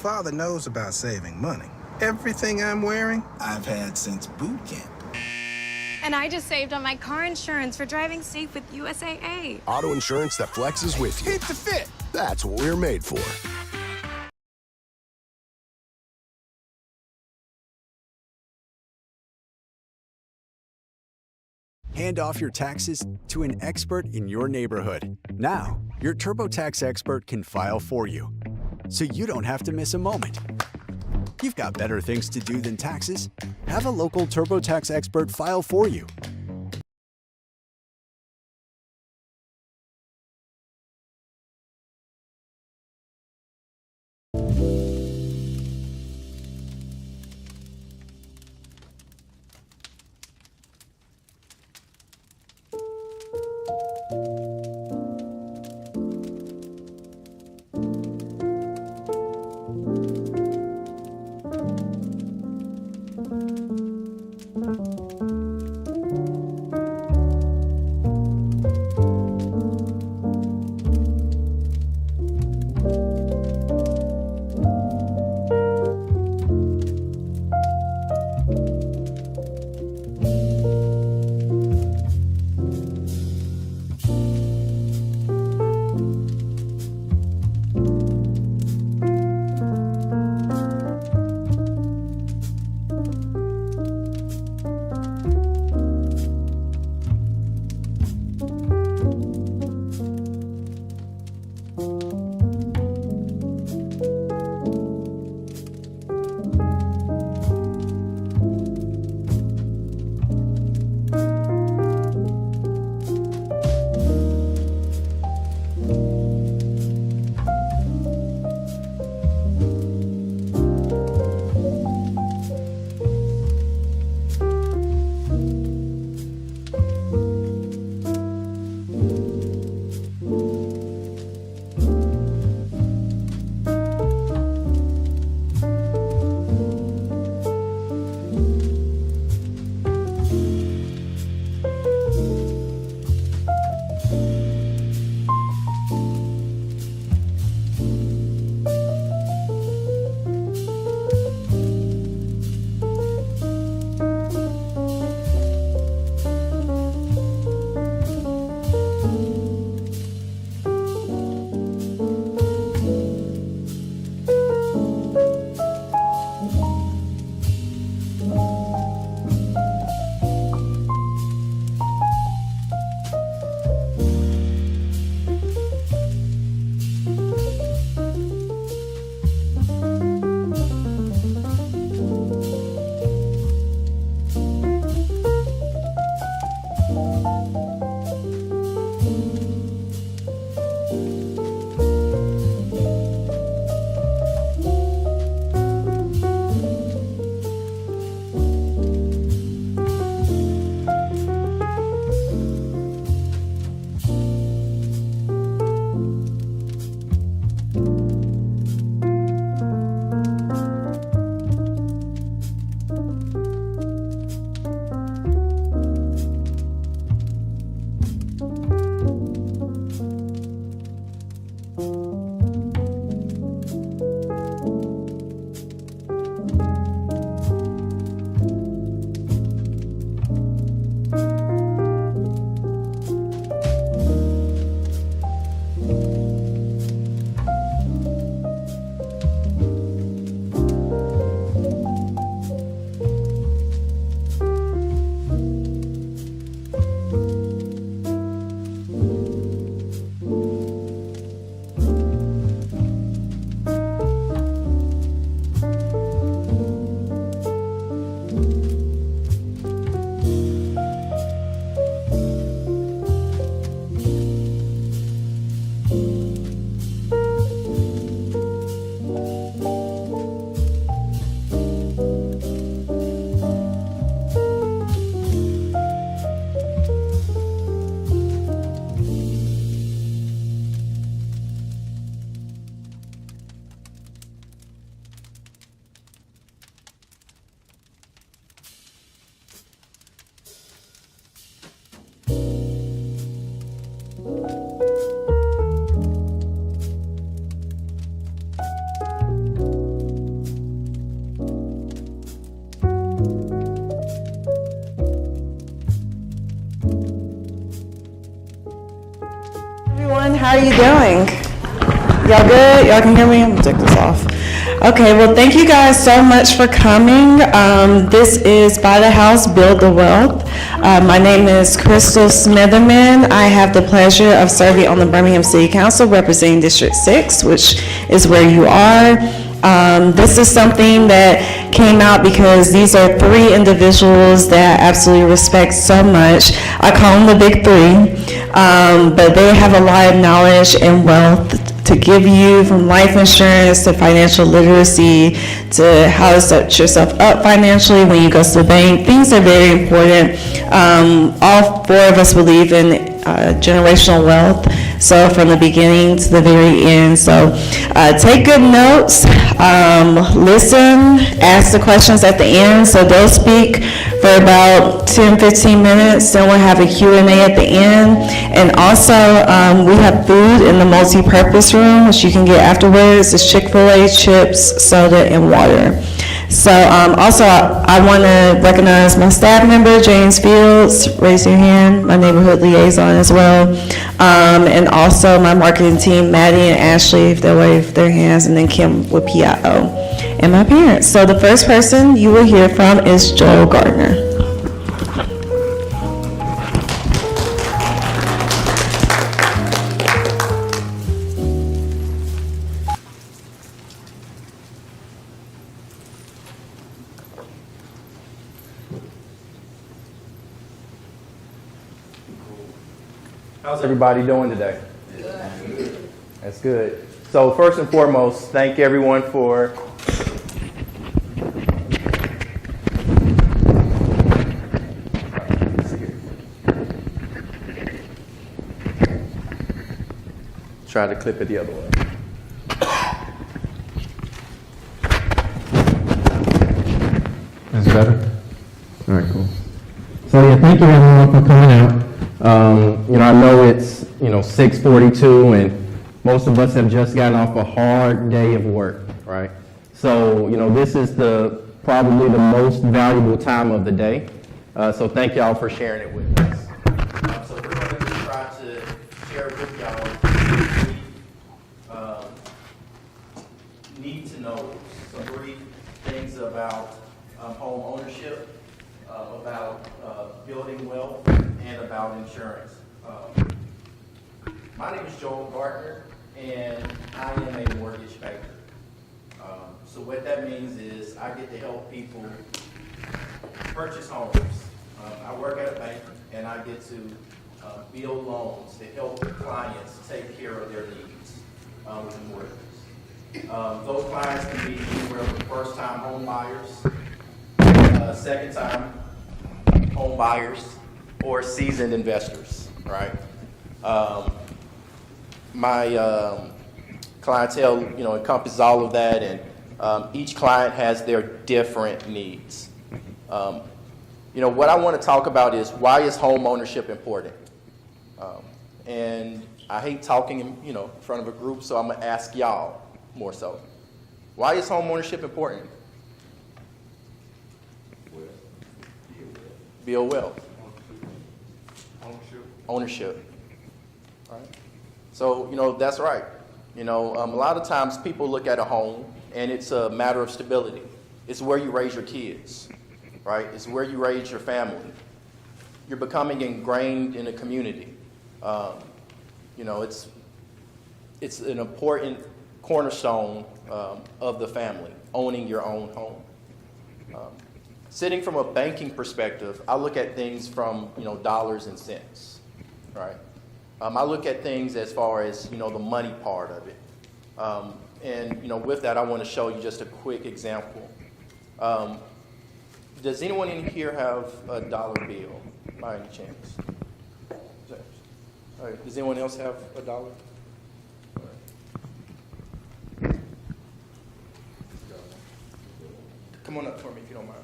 father knows about saving money. Everything I'm wearing, I've had since boot camp. And I just saved on my car insurance for driving safe with USAA. Auto insurance that flexes with you. Keep the fit. That's what we're made for. Hand off your taxes to an expert in your neighborhood. Now, your TurboTax expert can file for you, so you don't have to miss a moment. You've got better things to do than taxes. Have a local TurboTax expert file for you. How are you doing? Y'all good? Y'all can hear me? I'm gonna take this off. Okay, well, thank you guys so much for coming. This is Buy the House, Build the Wealth. My name is Crystal Smitherman. I have the pleasure of serving on the Birmingham City Council representing District 6, which is where you are. This is something that came out because these are three individuals that I absolutely respect so much. I call them the Big Three, but they have a lot of knowledge and wealth to give you, from life insurance to financial literacy to how to set yourself up financially when you go to the bank. Things are very important. All four of us believe in generational wealth, so from the beginning to the very end. So take good notes, listen, ask the questions at the end. So they'll speak for about 10-15 minutes, then we'll have a Q&A at the end. And also, we have food in the multi-purpose room, which you can get afterwards. It's Chick-fil-A, chips, soda, and water. So also, I want to recognize my staff member, James Fields, raise your hand, my neighborhood liaison as well. And also my marketing team, Maddie and Ashley, if they'll wave their hands, and then Kim with PIO, and my parents. So the first person you will hear from is Joel Gardner. How's everybody doing today? That's good. So first and foremost, thank everyone for try to clip it the other way. That's better? All right, cool. So yeah, thank you everyone for coming out. I know it's 6:42, and most of us have just gotten off a hard day of work, right? So this is probably the most valuable time of the day. So thank y'all for sharing it with us. So we're going to try to share with y'all need to know some brief things about home ownership, about building wealth, and about insurance. My name is Joel Gardner, and I am a mortgage banker. So what that means is I get to help people purchase homes. I work at a bank, and I get to build loans to help clients take care of their needs with mortgages. Those clients can be anywhere from first-time home buyers, second-time home buyers, or seasoned investors, right? My clientele, encompasses all of that, and each client has their different needs. What I want to talk about is, why is home ownership important? And I hate talking in front of a group, so I'm going to ask y'all more so. Why is home ownership important? Build wealth. Ownership. All right. So, that's right. A lot of times people look at a home and it's a matter of stability. It's where you raise your kids, right? It's where you raise your family. You're becoming ingrained in a community. It's an important cornerstone of the family, owning your own home. Sitting from a banking perspective, I look at things from, dollars and cents, right? I look at things as far as, the money part of it. And with that, I want to show you just a quick example. Does anyone in here have a dollar bill by any chance? All right. Does anyone else have a dollar? All right. Come on up for me if you don't mind.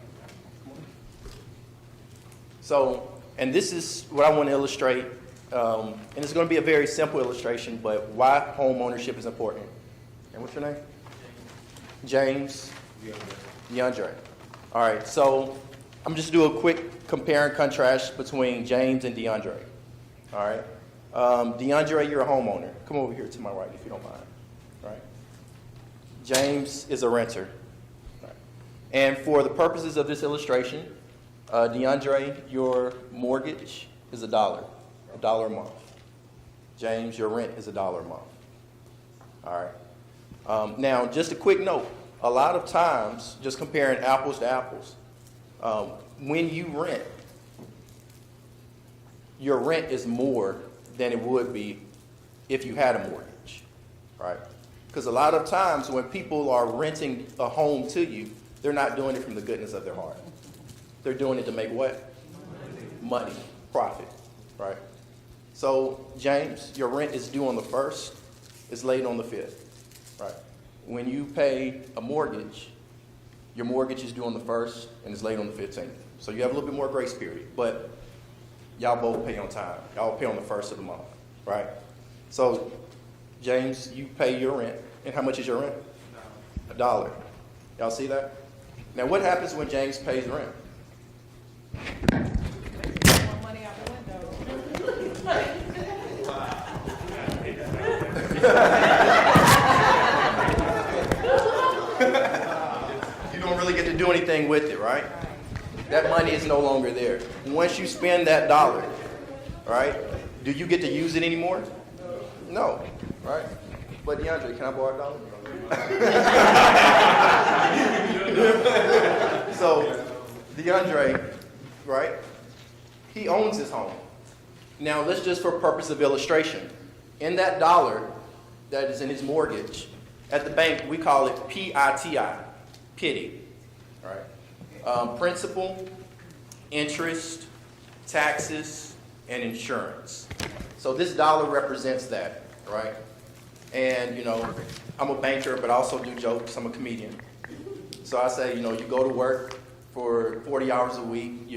So, and this is what I want to illustrate, and it's going to be a very simple illustration, but why home ownership is important. And what's your name? James? DeAndre. All right, so I'm just do a quick compare and contrast between James and DeAndre. All right, DeAndre, you're a homeowner. Come over here to my right if you don't mind. Right? James is a renter. Right. And for the purposes of this illustration, DeAndre, your mortgage is $1 a month. James, your rent is $1 a month. All right. Now, just a quick note. A lot of times, just comparing apples to apples, when you rent, your rent is more than it would be if you had a mortgage, right? Because a lot of times when people are renting a home to you, they're not doing it from the goodness of their heart. They're doing it to make what? Money, profit, right? So, James, your rent is due on the 1st, it's late on the 5th, right? When you pay a mortgage, your mortgage is due on the 1st and it's late on the 15th. So you have a little bit more grace period, but y'all both pay on time. Y'all pay on the 1st of the month, right? So, James, you pay your rent. And how much is your rent? $1. Y'all see that? Now, what happens when James pays rent? You don't really get to do anything with it, right? That money is no longer there. Once you spend that $1, right, do you get to use it anymore? No, right? But DeAndre, can I borrow $1? So, DeAndre, right, he owns his home. Now, let's just for purpose of illustration, in that $1 that is in his mortgage, at the bank, we call it PITI, pity, right? Principal, interest, taxes, and insurance. So this $1 represents that, right? And, you know, I'm a banker, but I also do jokes. I'm a comedian. So I say, you know, you go to work for 40 hours a week,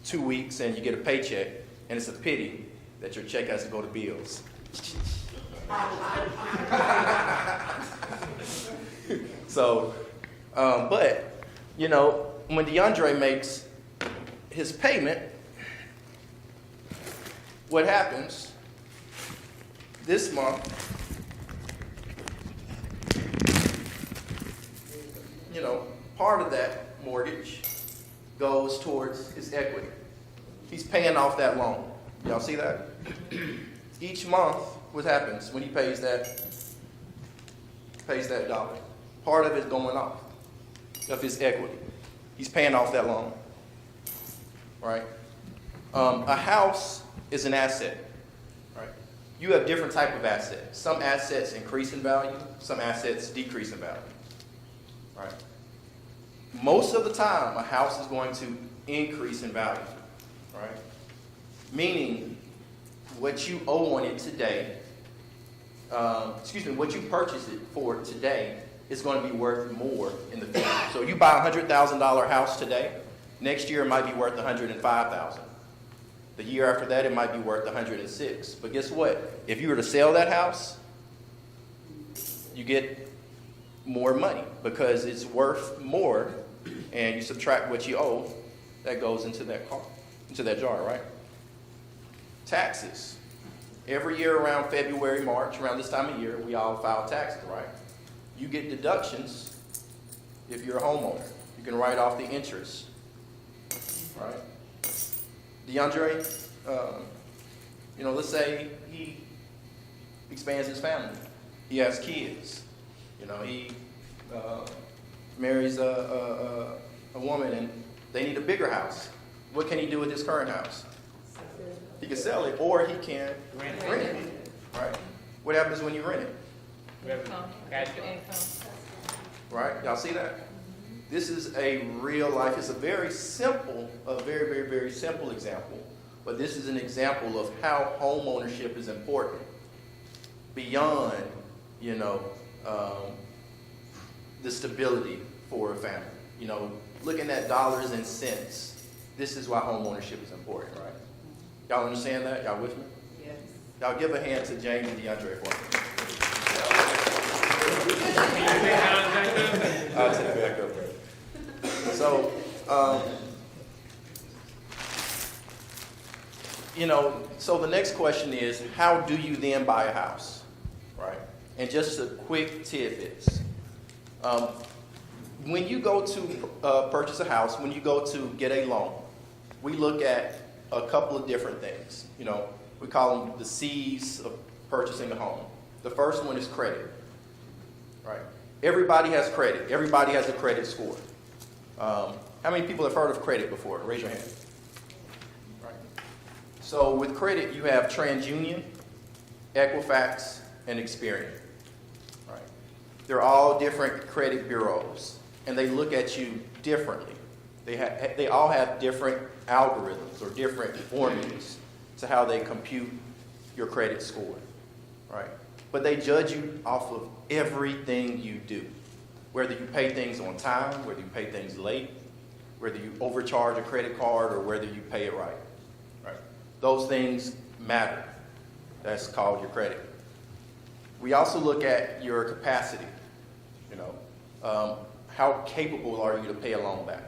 2 weeks, and you get a paycheck, and it's a pity that your check has to go to bills. So, but, you know, when DeAndre makes his payment, what happens this month, you know, part of that mortgage goes towards his equity. He's paying off that loan. Y'all see that? Each month, what happens when he pays that $1? Part of it's going off of his equity. He's paying off that loan, right? A house is an asset, right? You have different type of assets. Some assets increase in value, some assets decrease in value, right? Most of the time, a house is going to increase in value, right? Meaning, what you owe on it today, what you purchase it for today is going to be worth more in the future. So you buy a $100,000 house today, next year it might be worth $105,000. The year after that, it might be worth $106,000. But guess what? If you were to sell that house, you get more money because it's worth more, and you subtract what you owe, that goes into that jar, right? Taxes. Every year around February, March, around this time of year, we all file taxes, right? You get deductions if you're a homeowner. You can write off the interest, right? DeAndre, you know, let's say he expands his family. He has kids. You know, he marries a woman and they need a bigger house. What can he do with his current house? He can sell it, or he can rent it, right? What happens when you rent it? Right? Y'all see that? This is a real life. It's a very simple, very simple example. But this is an example of how home ownership is important beyond, you know, the stability for a family. You know, looking at dollars and cents, this is why home ownership is important, right? Y'all understand that? Y'all with me? Yes. Y'all give a hand to James and DeAndre for me. I'll take it back up. So, So the next question is, how do you then buy a house, right? And just a quick tidbits. When you go to purchase a house, when you go to get a loan, we look at a couple of different things. We call them the C's of purchasing a home. The first one is credit, right? Everybody has credit. Everybody has a credit score. How many people have heard of credit before? Raise your hand. Right. So with credit, you have TransUnion, Equifax, and Experian. Right. They're all different credit bureaus, and they look at you differently. They all have different algorithms or different formulas to how they compute your credit score, right? But they judge you off of everything you do, whether you pay things on time, whether you pay things late, whether you overcharge a credit card, or whether you pay it right, right? Those things matter. That's called your credit. We also look at your capacity. How capable are you to pay a loan back?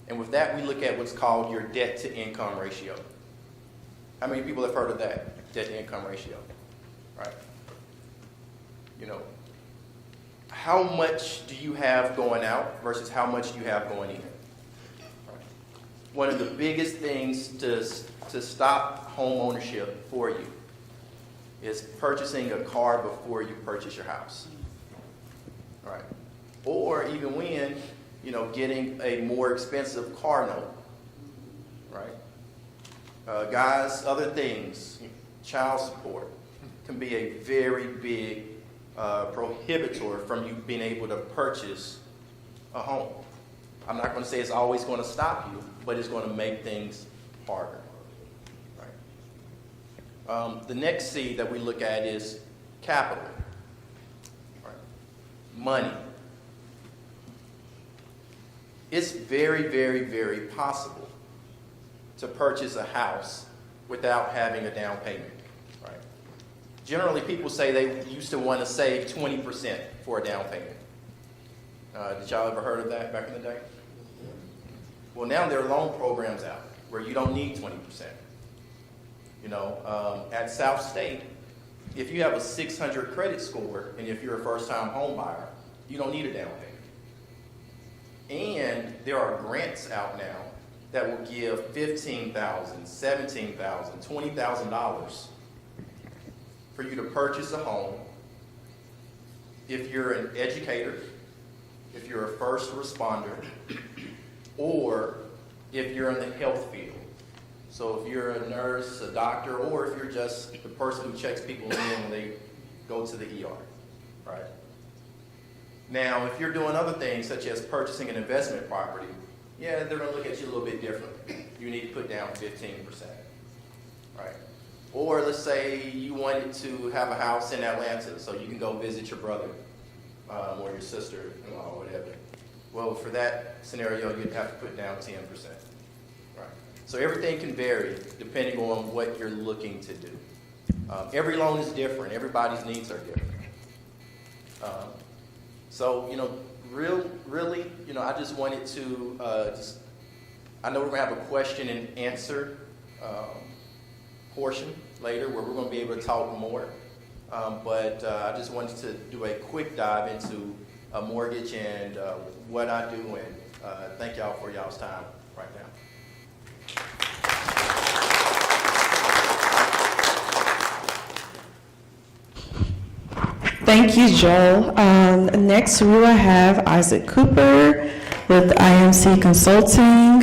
And with that, we look at what's called your debt to income ratio. How many people have heard of that, debt to income ratio, right? How much do you have going out versus how much do you have going in? Right. One of the biggest things to stop home ownership for you is purchasing a car before you purchase your house, right? Or even when, getting a more expensive car note, right? Guys, other things, child support can be a very big prohibitor from you being able to purchase a home. I'm not going to say it's always going to stop you, but it's going to make things harder. Right? The next C that we look at is capital. Right? Money. It's very, very, very possible to purchase a house without having a down payment. Right? Generally, people say they used to want to save 20% for a down payment. Did y'all ever heard of that back in the day? Well, now there are loan programs out where you don't need 20%. At South State, if you have a 600 credit score and if you're a first-time home buyer, you don't need a down payment. And there are grants out now that will give $15,000, $17,000, $20,000 for you to purchase a home if you're an educator, if you're a first responder, or if you're in the health field. So if you're a nurse, a doctor, or if you're just the person who checks people in when they go to the ER, right? Now, if you're doing other things, such as purchasing an investment property, yeah, they're going to look at you a little bit differently. You need to put down 15%, right? Or let's say you wanted to have a house in Atlanta so you can go visit your brother or your sister-in-law or whatever. Well, for that scenario, you'd have to put down 10%, right? So everything can vary depending on what you're looking to do. Every loan is different. Everybody's needs are different. Really, I just wanted to I know we're going to have a question and answer portion later where we're going to be able to talk more. But I just wanted to do a quick dive into a mortgage and what I do, and thank y'all for y'all's time right now. Thank you, Joel. Next, we will have Isaac Cooper with IMC Consulting.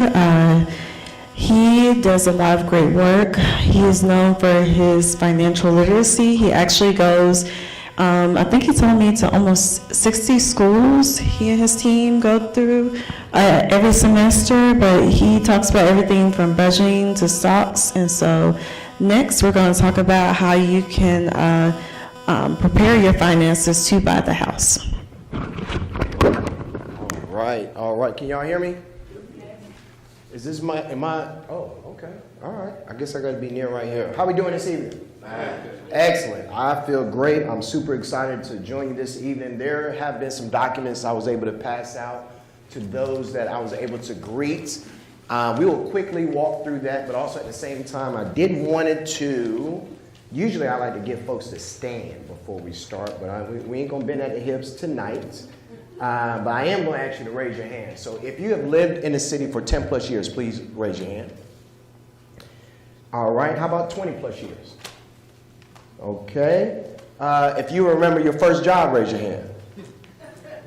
He does a lot of great work. He is known for his financial literacy. He actually goes, I think he told me, to almost 60 schools he and his team go through every semester, but he talks about everything from budgeting to stocks. And so next, we're going to talk about how you can prepare your finances to buy the house. All right. Can y'all hear me? Is this oh, okay. All right. I guess I got to be near right here. How we doing this evening? Excellent. I feel great. I'm super excited to join you this evening. There have been some documents I was able to pass out to those that I was able to greet We will quickly walk through that, but also at the same time, I did wanted to, usually I like to get folks to stand before we start, but we ain't gonna bend at the hips tonight. But I am gonna ask you to raise your hand. So if you have lived in the city for 10 plus years, please raise your hand. All right, how about 20 plus years? Okay. If you remember your first job, raise your hand.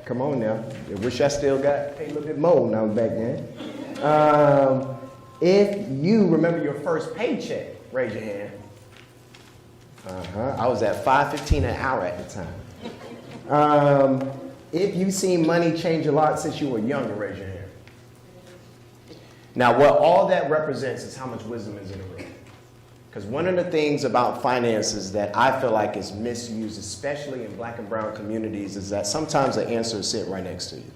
Come on now. I wish I still got paid a little bit more now back then. If you remember your first paycheck, raise your hand. I was at $5.15 an hour at the time. If you've seen money change a lot since you were younger, raise your hand. Now, what all that represents is how much wisdom is in the room. Because one of the things about finances that I feel like is misused, especially in black and brown communities, is that sometimes the answers sit right next to you.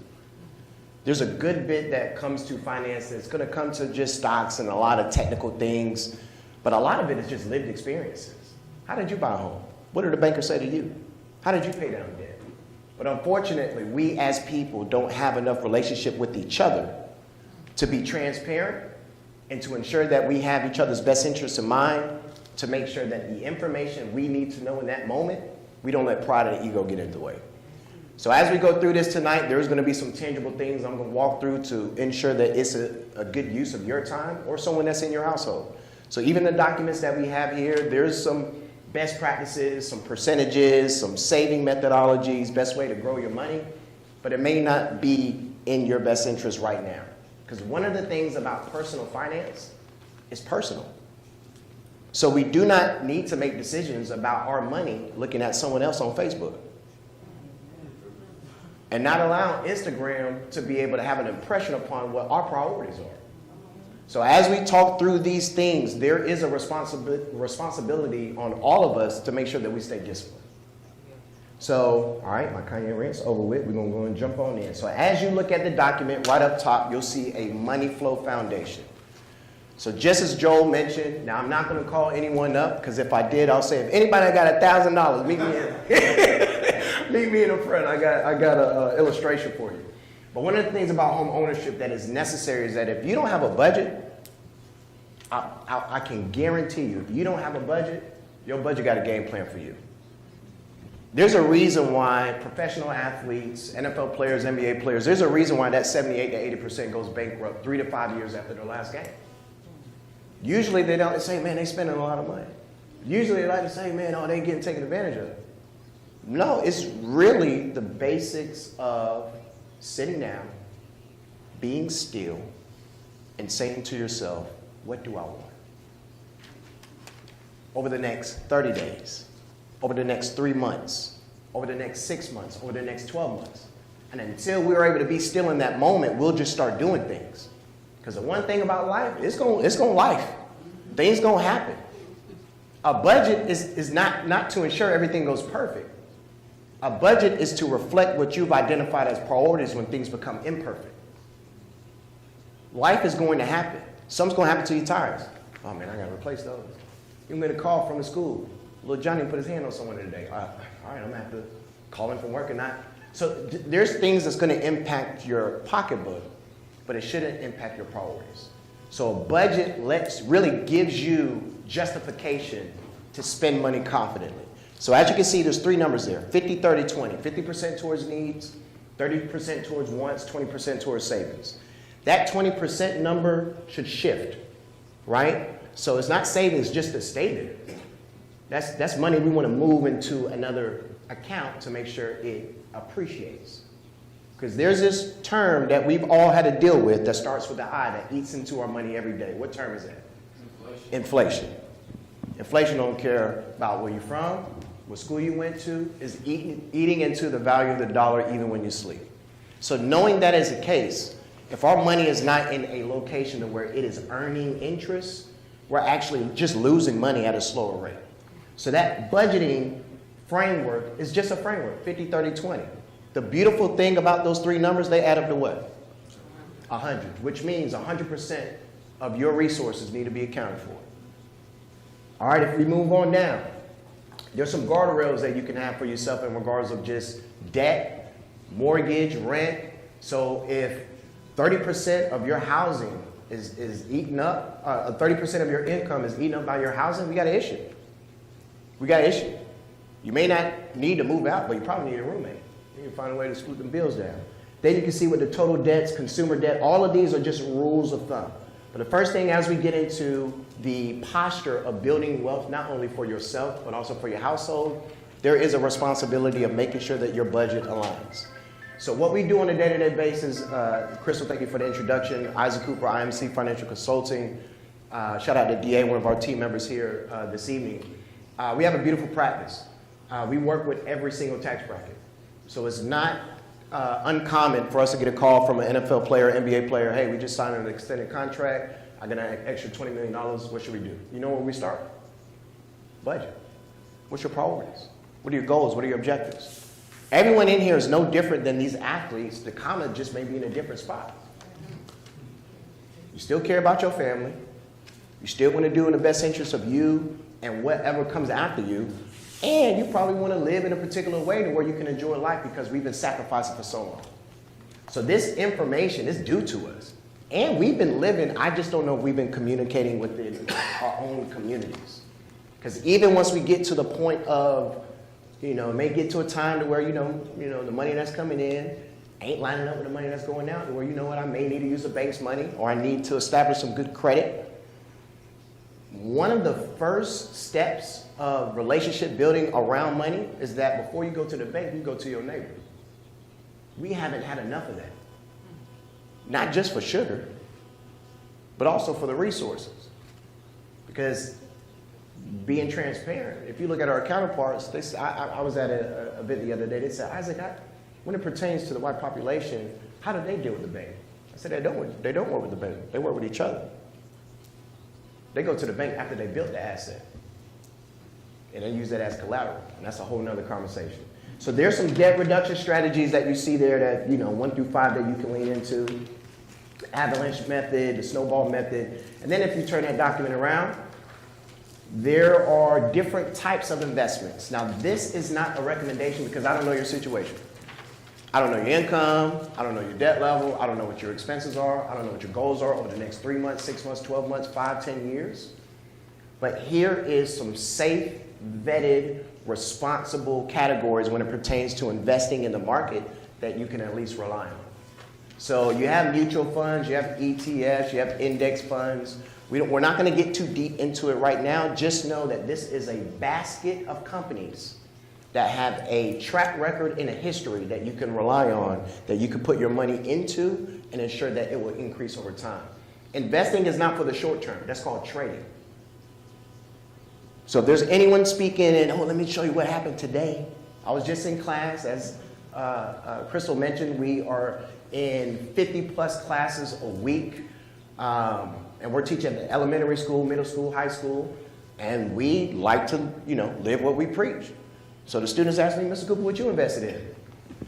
There's a good bit that comes to finance that's going to come to just stocks and a lot of technical things, but a lot of it is just lived experiences. How did you buy a home? What did the banker say to you? How did you pay down debt? But unfortunately, we as people don't have enough relationship with each other to be transparent and to ensure that we have each other's best interests in mind, to make sure that the information we need to know in that moment, we don't let pride and ego get in the way. So as we go through this tonight, there's going to be some tangible things I'm going to walk through to ensure that it's a good use of your time or someone that's in your household. So even the documents that we have here, there's some best practices, some percentages, some saving methodologies, best way to grow your money, but it may not be in your best interest right now. Because one of the things about personal finance is personal. So we do not need to make decisions about our money looking at someone else on Facebook. And not allow Instagram to be able to have an impression upon what our priorities are. So as we talk through these things, there is a responsibility on all of us to make sure that we stay disciplined. So, all right, my Kanye rant's over with. We're going to go and jump on in. So as you look at the document right up top, you'll see a money flow foundation. So just as Joel mentioned, now I'm not going to call anyone up, because if I did, I'll say, if anybody got $1,000, meet me in. Meet me in the front. I got an illustration for you. But one of the things about home ownership that is necessary is that if you don't have a budget, I can guarantee you, if you don't have a budget, your budget got a game plan for you. There's a reason why professional athletes, NFL players, NBA players, there's a reason why that 78 to 80% goes bankrupt 3 to 5 years after their last game. Usually they don't say, man, they spending a lot of money. Usually they like to say, man, oh, they getting taken advantage of. No, it's really the basics of sitting down, being still, and saying to yourself, what do I want? Over the next 30 days, over the next 3 months, over the next 6 months, over the next 12 months. And until we're able to be still in that moment, we'll just start doing things. Because the one thing about life, it's gonna life. Things gonna happen. A budget is not to ensure everything goes perfect. A budget is to reflect what you've identified as priorities when things become imperfect. Life is going to happen. Something's going to happen to your tires. Oh man, I got to replace those. You get a call from the school. Little Johnny put his hand on someone today. All right, I'm going to have to call him from work or not. So there's things that's going to impact your pocketbook, but it shouldn't impact your priorities. So a budget really gives you justification to spend money confidently. So as you can see, there's 3 numbers there, 50, 30, 20. 50% towards needs, 30% towards wants, 20% towards savings. That 20% number should shift, right? So it's not savings just to stay there. That's money we want to move into another account to make sure it appreciates. Because there's this term that we've all had to deal with that starts with the I that eats into our money every day. What term is that? Inflation. Inflation don't care about where you're from, what school you went to, is eating into the value of the dollar even when you sleep. So knowing that is the case, if our money is not in a location to where it is earning interest, we're actually just losing money at a slower rate. So that budgeting framework is just a framework, 50, 30, 20. The beautiful thing about those 3 numbers, they add up to what? 100, which means 100% of your resources need to be accounted for. All right, if we move on down, there's some guardrails that you can have for yourself in regards of just debt, mortgage, rent. So if 30% of your housing is eaten up, 30% of your income is eaten up by your housing, we got an issue. We got an issue. You may not need to move out, but you probably need a roommate. You can find a way to scoot them bills down. Then you can see what the total debts, consumer debt, all of these are just rules of thumb. But the first thing as we get into the posture of building wealth, not only for yourself, but also for your household, there is a responsibility of making sure that your budget aligns. So what we do on a day-to-day basis, Crystal, thank you for the introduction. Isaac Cooper, IMC Financial Consulting. Shout out to DA, one of our team members here this evening. We have a beautiful practice. We work with every single tax bracket. So it's not uncommon for us to get a call from an NFL player, NBA player, hey, we just signed an extended contract, I got an extra $20 million, what should we do? You know where we start? Budget. What's your priorities? What are your goals? What are your objectives? Everyone in here is no different than these athletes. The comma just may be in a different spot. You still care about your family. You still want to do in the best interest of you and whatever comes after you. And you probably want to live in a particular way to where you can enjoy life because we've been sacrificing for so long. So this information is due to us. And we've been living, I just don't know if we've been communicating within our own communities. Because even once we get to the point of, it may get to a time to where, the money that's coming in ain't lining up with the money that's going out, to where, I may need to use the bank's money or I need to establish some good credit. One of the first steps of relationship building around money is that before you go to the bank, you go to your neighbor. We haven't had enough of that. Not just for sugar, but also for the resources. Because being transparent, if you look at our counterparts, I was at an event the other day, they said, Isaac, when it pertains to the white population, how do they deal with the bank? I said, they don't work with the bank, they work with each other. They go to the bank after they built the asset. And they use that as collateral, and that's a whole nother conversation. So there's some debt reduction strategies that you see there that, 1 through 5 that you can lean into. The avalanche method, the snowball method. And then if you turn that document around, there are different types of investments. Now, this is not a recommendation because I don't know your situation. I don't know your income. I don't know your debt level. I don't know what your expenses are. I don't know what your goals are over the next 3 months, 6 months, 12 months, 5, 10 years. But here is some safe, vetted, responsible categories when it pertains to investing in the market that you can at least rely on. So you have mutual funds, you have ETFs, you have index funds. We're not going to get too deep into it right now. Just know that this is a basket of companies that have a track record and a history that you can rely on, that you can put your money into and ensure that it will increase over time. Investing is not for the short term. That's called trading. So if there's anyone speaking and, let me show you what happened today. I was just in class, as Crystal mentioned, we are in 50 plus classes a week. And we're teaching at elementary school, middle school, high school. And we like to, live what we preach. So the students asked me, Mr. Cooper, what you invested in?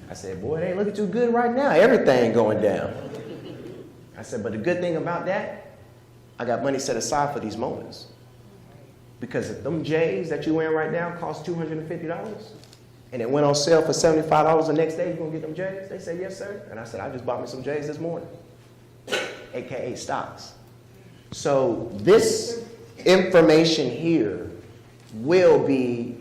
I said, boy, it ain't looking too good right now. Everything going down. I said, but the good thing about that, I got money set aside for these moments. Because if them J's that you're wearing right now cost $250, and it went on sale for $75 the next day, you gonna get them J's? They said, yes, sir. And I said, I just bought me some J's this morning, AKA stocks. So this information here will be,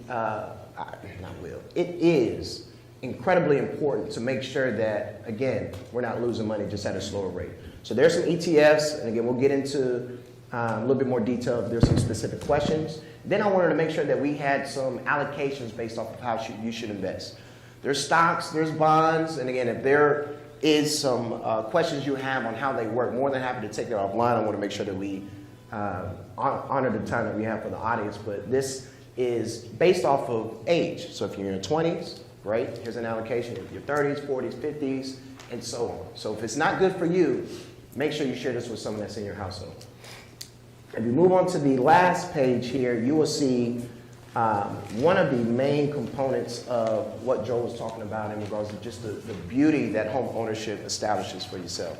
it is incredibly important to make sure that, again, we're not losing money just at a slower rate. So there's some ETFs, and again, we'll get into a little bit more detail if there's some specific questions. Then I wanted to make sure that we had some allocations based off of how you should invest. There's stocks, there's bonds, and again, if there is some questions you have on how they work, more than happy to take that offline. I want to make sure that we honor the time that we have for the audience, but this is based off of age. So if you're in your 20s, great, here's an allocation. If you're 30s, 40s, 50s, and so on. So if it's not good for you, make sure you share this with someone that's in your household. If you move on to the last page here, you will see one of the main components of what Joe was talking about in regards to just the beauty that home ownership establishes for yourself.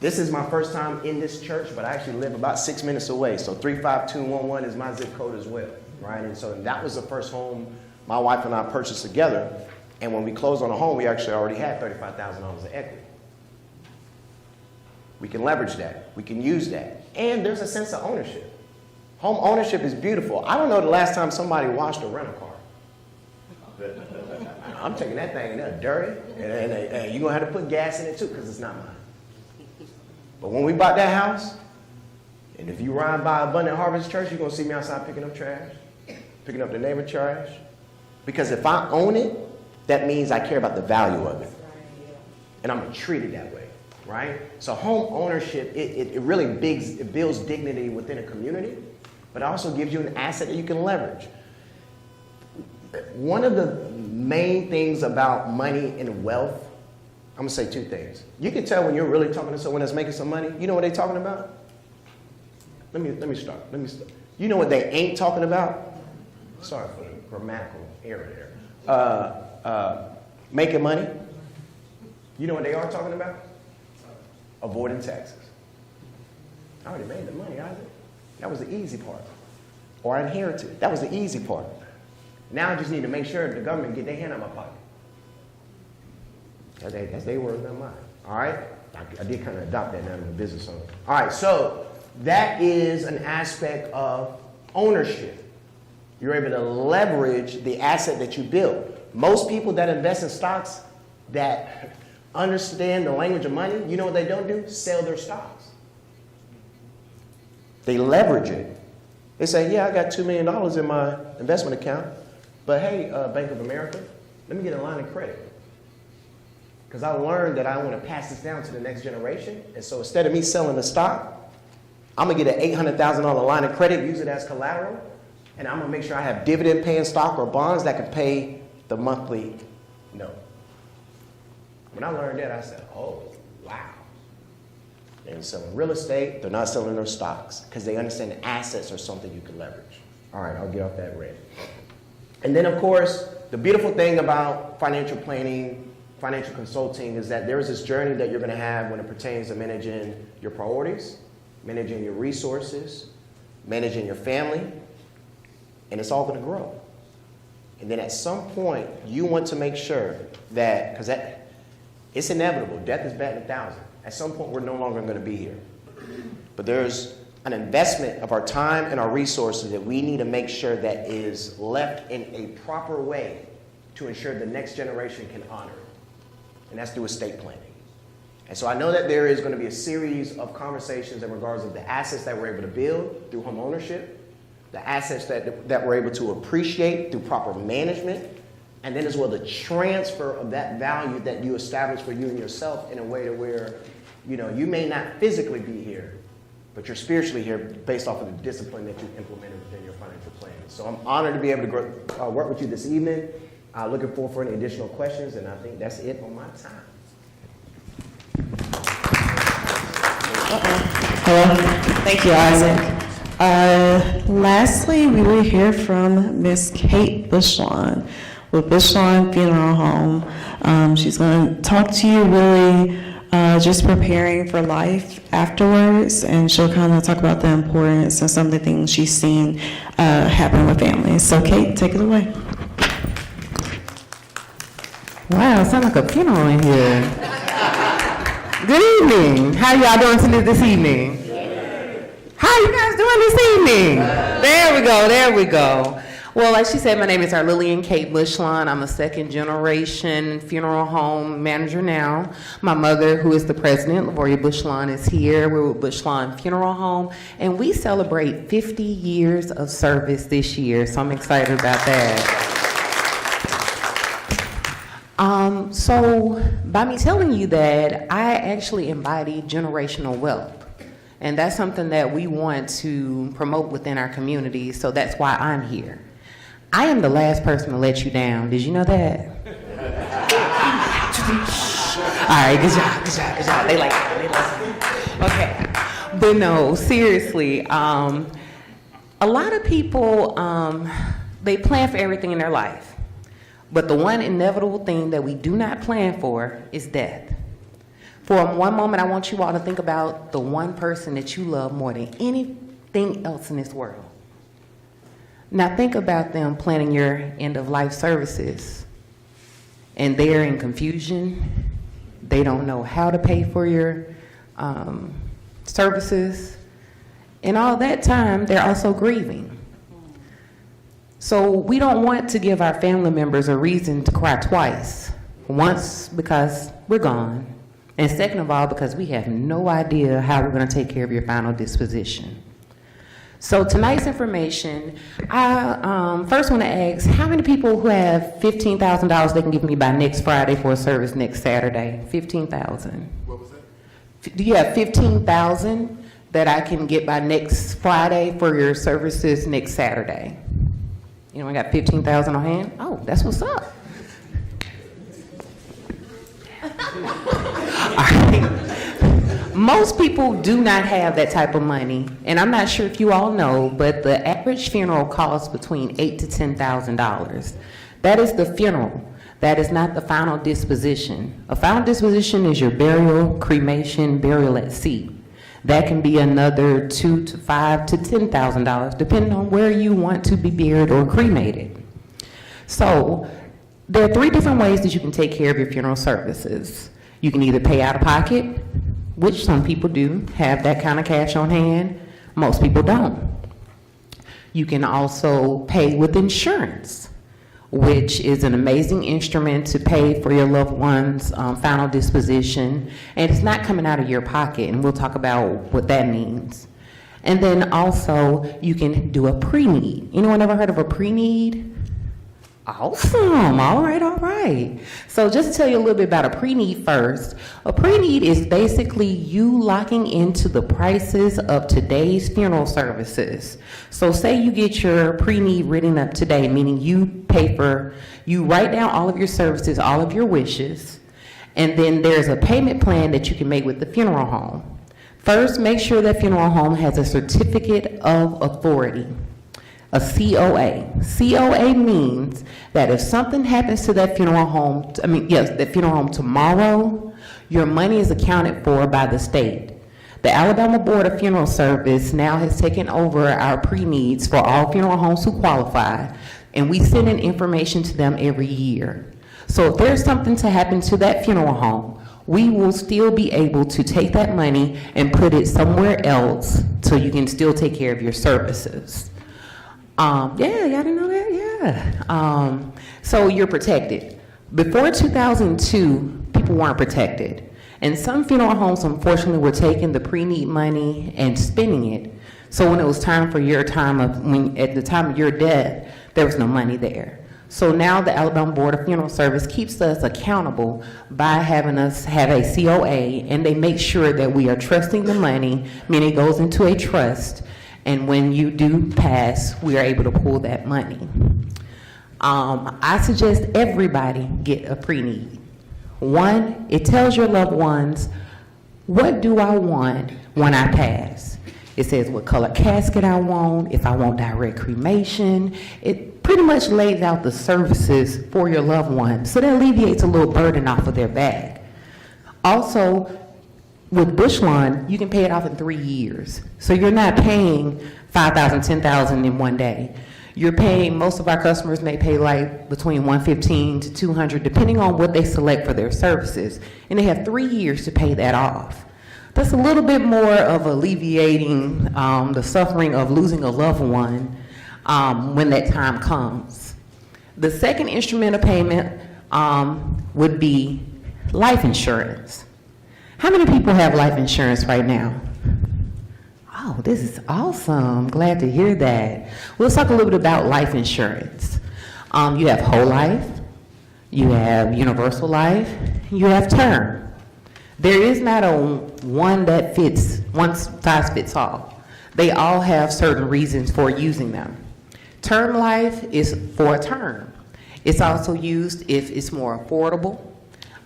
This is my first time in this church, but I actually live about 6 minutes away. So 35211 is my zip code as well, right? And so that was the first home my wife and I purchased together. And when we closed on a home, we actually already had $35,000 in equity. We can leverage that. We can use that. And there's a sense of ownership. Home ownership is beautiful. I don't know the last time somebody washed a rental car. I'm taking that thing in there dirty, and you're going to have to put gas in it too, because it's not mine. But when we bought that house, and if you ride by Abundant Harvest Church, you're going to see me outside picking up trash, picking up the neighbor trash. Because if I own it, that means I care about the value of it. And I'm going to treat it that way, right? So home ownership, it really builds dignity within a community, but it also gives you an asset that you can leverage. One of the main things about money and wealth, I'm going to say two things. You can tell when you're really talking to someone that's making some money. You know what they're talking about? Let me start. You know what they ain't talking about? Sorry for the grammatical error there. Making money. You know what they are talking about? Avoiding taxes. I already made the money, Isaac. That was the easy part. Or I inherited. That was the easy part. Now I just need to make sure the government get their hand out of my pocket. That's their word, not mine. All right? I did kind of adopt that now in the business owner. All right, so that is an aspect of ownership. You're able to leverage the asset that you build. Most people that invest in stocks that understand the language of money, you know what they don't do? Sell their stocks. They leverage it. They say, yeah, I got $2 million in my investment account, but hey, Bank of America, let me get a line of credit. Because I learned that I want to pass this down to the next generation. And so instead of me selling the stock, I'm going to get an $800,000 line of credit, use it as collateral, and I'm going to make sure I have dividend-paying stock or bonds that can pay the monthly note. When I learned that, I said, oh, wow. They're selling real estate. They're not selling their stocks because they understand that assets are something you can leverage. All right, I'll get off that rant. And then, of course, the beautiful thing about financial planning, financial consulting is that there's this journey that you're going to have when it pertains to managing your priorities, managing your resources, managing your family, and it's all going to grow. And then at some point, you want to make sure that, because it's inevitable, death is batting 1,000. At some point, we're no longer going to be here. But there's an investment of our time and our resources that we need to make sure that is left in a proper way to ensure the next generation can honor it. And that's through estate planning. And so I know that there is going to be a series of conversations in regards of the assets that we're able to build through home ownership, the assets that we're able to appreciate through proper management, and then as well the transfer of that value that you establish for you and yourself in a way to where, you know, you may not physically be here, but you're spiritually here based off of the discipline that you implemented within your financial plan. So I'm honored to be able to work with you this evening. Looking forward for any additional questions, and I think that's it on my time. Hello. Thank you, Isaac. Lastly, we will hear from Miss Kate Bushlawn with Bushlawn Funeral Home. She's going to talk to you really just preparing for life afterwards, and she'll kind of talk about the importance and some of the things she's seen happen with families. So, Kate, take it away. Wow, it sounds like a funeral in here. Good evening. How y'all doing this evening? How you guys doing this evening? There we go. Well, like she said, my name is Lillian Kate Bushlawn. I'm a second generation funeral home manager now. My mother, who is the president, Lavoria Bushlawn, is here. We're with Bushlawn Funeral Home, and we celebrate 50 years of service this year, so I'm excited about that. So by me telling you that, I actually embody generational wealth. And that's something that we want to promote within our community, so that's why I'm here. I am the last person to let you down. Did you know that? All right, good job. They like that. Okay. But no, seriously, a lot of people, they plan for everything in their life. But the one inevitable thing that we do not plan for is death. For one moment, I want you all to think about the one person that you love more than anything else in this world. Now think about them planning your end-of-life services, and they're in confusion. They don't know how to pay for your services, and all that time, they're also grieving. So we don't want to give our family members a reason to cry twice. Once, because we're gone, and second of all, because we have no idea how we're going to take care of your final disposition. So tonight's information, I first want to ask, how many people who have $15,000 they can give me by next Friday for a service next Saturday? 15,000. What was that? Do you have 15,000 that I can get by next Friday for your services next Saturday? You know, I got 15,000 on hand? Oh, that's what's up. All right. Most people do not have that type of money, and I'm not sure if you all know, but the average funeral costs between $8,000 to $10,000. That is the funeral. That is not the final disposition. A final disposition is your burial, cremation, burial at sea. That can be another $2,000 to $5,000 to $10,000, depending on where you want to be buried or cremated. So there are 3 different ways that you can take care of your funeral services. You can either pay out of pocket, which some people do have that kind of cash on hand. Most people don't. You can also pay with insurance, which is an amazing instrument to pay for your loved one's final disposition, and it's not coming out of your pocket, and we'll talk about what that means. And then also, you can do a pre-need. Anyone ever heard of a pre-need? Awesome, all right. So just to tell you a little bit about a pre-need first, a pre-need is basically you locking into the prices of today's funeral services. So say you get your pre-need written up today, meaning you write down all of your services, all of your wishes, and then there's a payment plan that you can make with the funeral home. First, make sure that funeral home has a certificate of authority. A COA. COA means that if something happens to that funeral home, that funeral home tomorrow, your money is accounted for by the state. The Alabama Board of Funeral Service now has taken over our pre-needs for all funeral homes who qualify, and we send in information to them every year. So if there's something to happen to that funeral home, we will still be able to take that money and put it somewhere else so you can still take care of your services. Y'all didn't know that? Yeah. So you're protected. Before 2002, people weren't protected. And some funeral homes, unfortunately, were taking the pre-need money and spending it. So when it was time for at the time of your death, there was no money there. So now the Alabama Board of Funeral Service keeps us accountable by having us have a COA, and they make sure that we are trusting the money, meaning it goes into a trust. And when you do pass, we are able to pull that money. I suggest everybody get a pre-need. One, it tells your loved ones, what do I want when I pass? It says what color casket I want, if I want direct cremation. It pretty much lays out the services for your loved one, so that alleviates a little burden off of their back. Also, with Bush Lawn, you can pay it off in 3 years. So you're not paying $5,000, $10,000 in one day. You're paying, most of our customers may pay like between $115 to $200, depending on what they select for their services. And they have 3 years to pay that off. That's a little bit more of alleviating the suffering of losing a loved one when that time comes. The second instrument of payment would be life insurance. How many people have life insurance right now? Oh, this is awesome. Glad to hear that. Let's talk a little bit about life insurance. You have whole life, you have universal life, you have term. There is not one size fits all. They all have certain reasons for using them. Term life is for a term. It's also used if it's more affordable.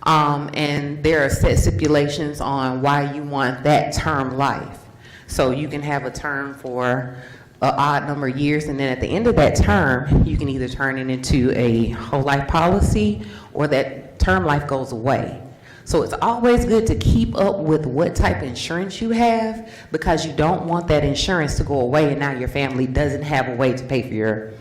And there are set stipulations on why you want that term life. So you can have a term for an odd number of years, and then at the end of that term, you can either turn it into a whole life policy or that term life goes away. So it's always good to keep up with what type of insurance you have, because you don't want that insurance to go away and now your family doesn't have a way to pay for your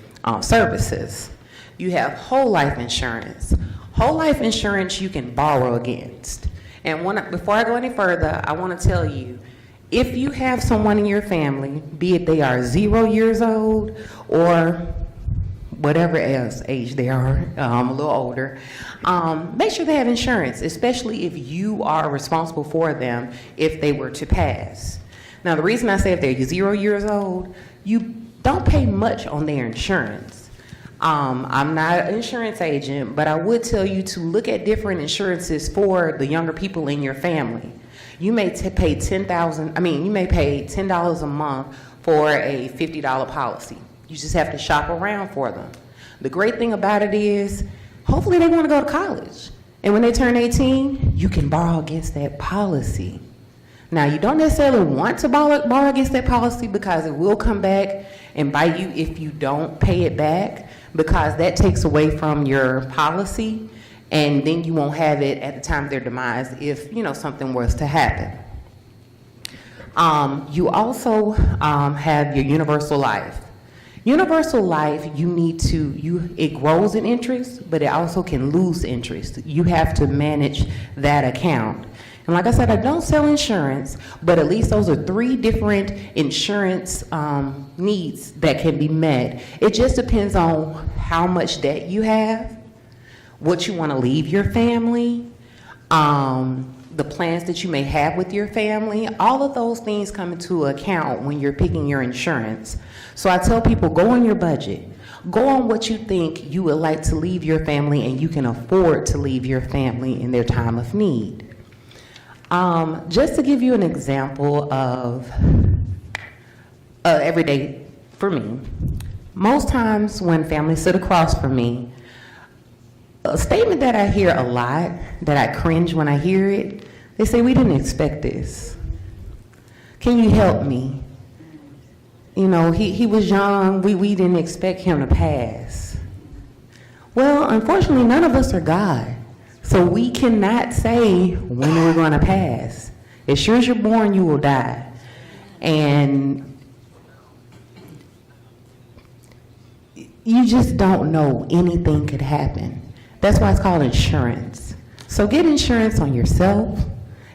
services. You have whole life insurance. Whole life insurance you can borrow against. And before I go any further, I want to tell you, if you have someone in your family, be it they are 0 years old or whatever else age they are, a little older, make sure they have insurance, especially if you are responsible for them if they were to pass. Now, the reason I say if they're 0 years old, you don't pay much on their insurance. I'm not an insurance agent, but I would tell you to look at different insurances for the younger people in your family. You may pay $10 a month for a $50 policy. You just have to shop around for them. The great thing about it is, hopefully they want to go to college. And when they turn 18, you can borrow against that policy. Now, you don't necessarily want to borrow against that policy because it will come back and bite you if you don't pay it back, because that takes away from your policy, and then you won't have it at the time of their demise if, something was to happen. You also have your universal life. Universal life, it grows in interest, but it also can lose interest. You have to manage that account. And like I said, I don't sell insurance, but at least those are 3 different insurance needs that can be met. It just depends on how much debt you have, what you want to leave your family, the plans that you may have with your family. All of those things come into account when you're picking your insurance. So I tell people, go on your budget. Go on what you think you would like to leave your family and you can afford to leave your family in their time of need. Just to give you an example of every day for me, most times when families sit across from me, a statement that I hear a lot, that I cringe when I hear it, they say, "We didn't expect this. Can you help me? He was young, we didn't expect him to pass." Well, unfortunately, none of us are God. So we cannot say when we're going to pass. As sure as you're born, you will die. And you just don't know. Anything could happen. That's why it's called insurance. So get insurance on yourself.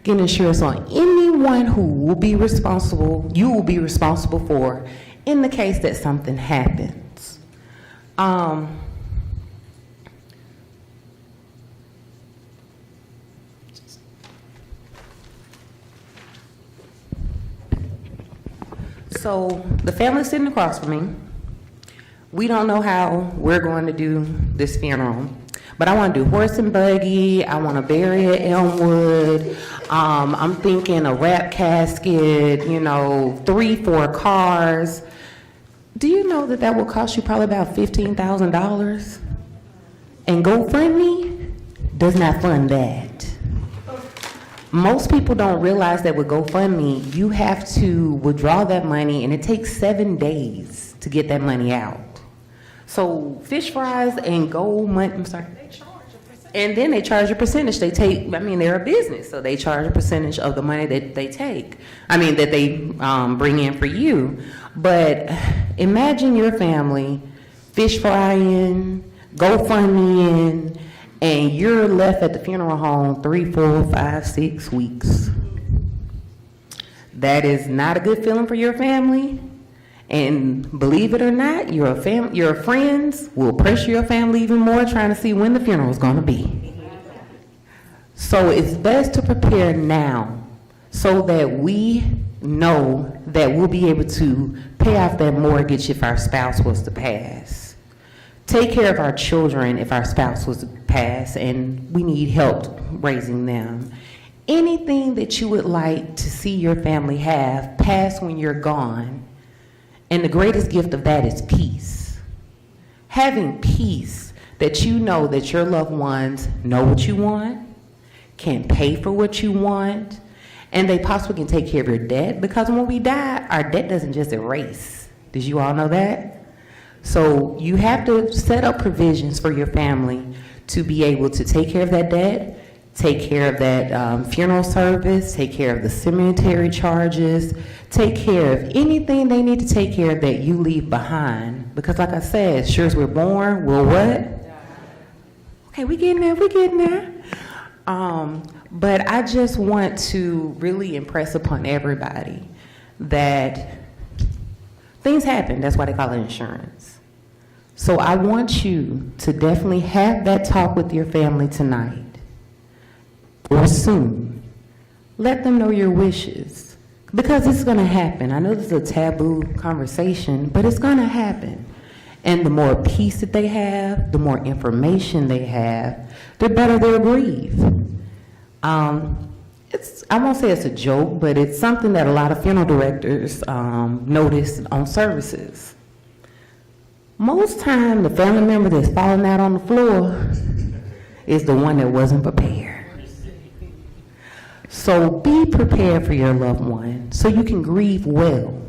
Get insurance on anyone who will be responsible, you will be responsible for in the case that something happens. So the family sitting across from me, we don't know how we're going to do this funeral, but I want to do horse and buggy. I want to bury at Elmwood. I'm thinking a wrap casket, 3-4 cars. Do you know that will cost you probably about $15,000? And GoFundMe does not fund that. Most people don't realize that with GoFundMe, you have to withdraw that money, and it takes 7 days to get that money out. So fish fries and I'm sorry. And then they charge a percentage. They're a business, so they charge a percentage of the money that they bring in for you. But imagine your family fish frying, GoFundMe, and you're left at the funeral home 3, 4, 5, 6 weeks. That is not a good feeling for your family. And believe it or not, your friends will pressure your family even more trying to see when the funeral is going to be. So it's best to prepare now so that we know that we'll be able to pay off that mortgage if our spouse was to pass. Take care of our children if our spouse was to pass and we need help raising them. Anything that you would like to see your family have pass when you're gone. And the greatest gift of that is peace. Having peace that you know that your loved ones know what you want, can pay for what you want, and they possibly can take care of your debt, because when we die, our debt doesn't just erase. Did you all know that? So you have to set up provisions for your family to be able to take care of that debt, take care of that funeral service, take care of the cemetery charges, take care of anything they need to take care of that you leave behind. Because like I said, sure as we're born, we'll what? Okay, we getting there. But I just want to really impress upon everybody that things happen. That's why they call it insurance. So I want you to definitely have that talk with your family tonight or soon. Let them know your wishes, because it's going to happen. I know this is a taboo conversation, but it's going to happen. And the more peace that they have, the more information they have, the better they'll grieve. I won't say it's a joke, but it's something that a lot of funeral directors notice on services. Most time, the family member that's falling out on the floor is the one that wasn't prepared. So be prepared for your loved one so you can grieve well,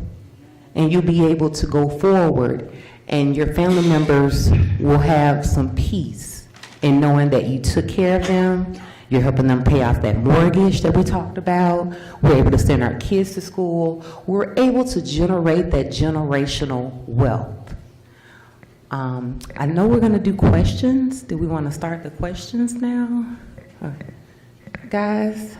and you'll be able to go forward, and your family members will have some peace in knowing that you took care of them. You're helping them pay off that mortgage that we talked about. We're able to send our kids to school. We're able to generate that generational wealth. I know we're going to do questions. Do we want to start the questions now? Okay. Guys?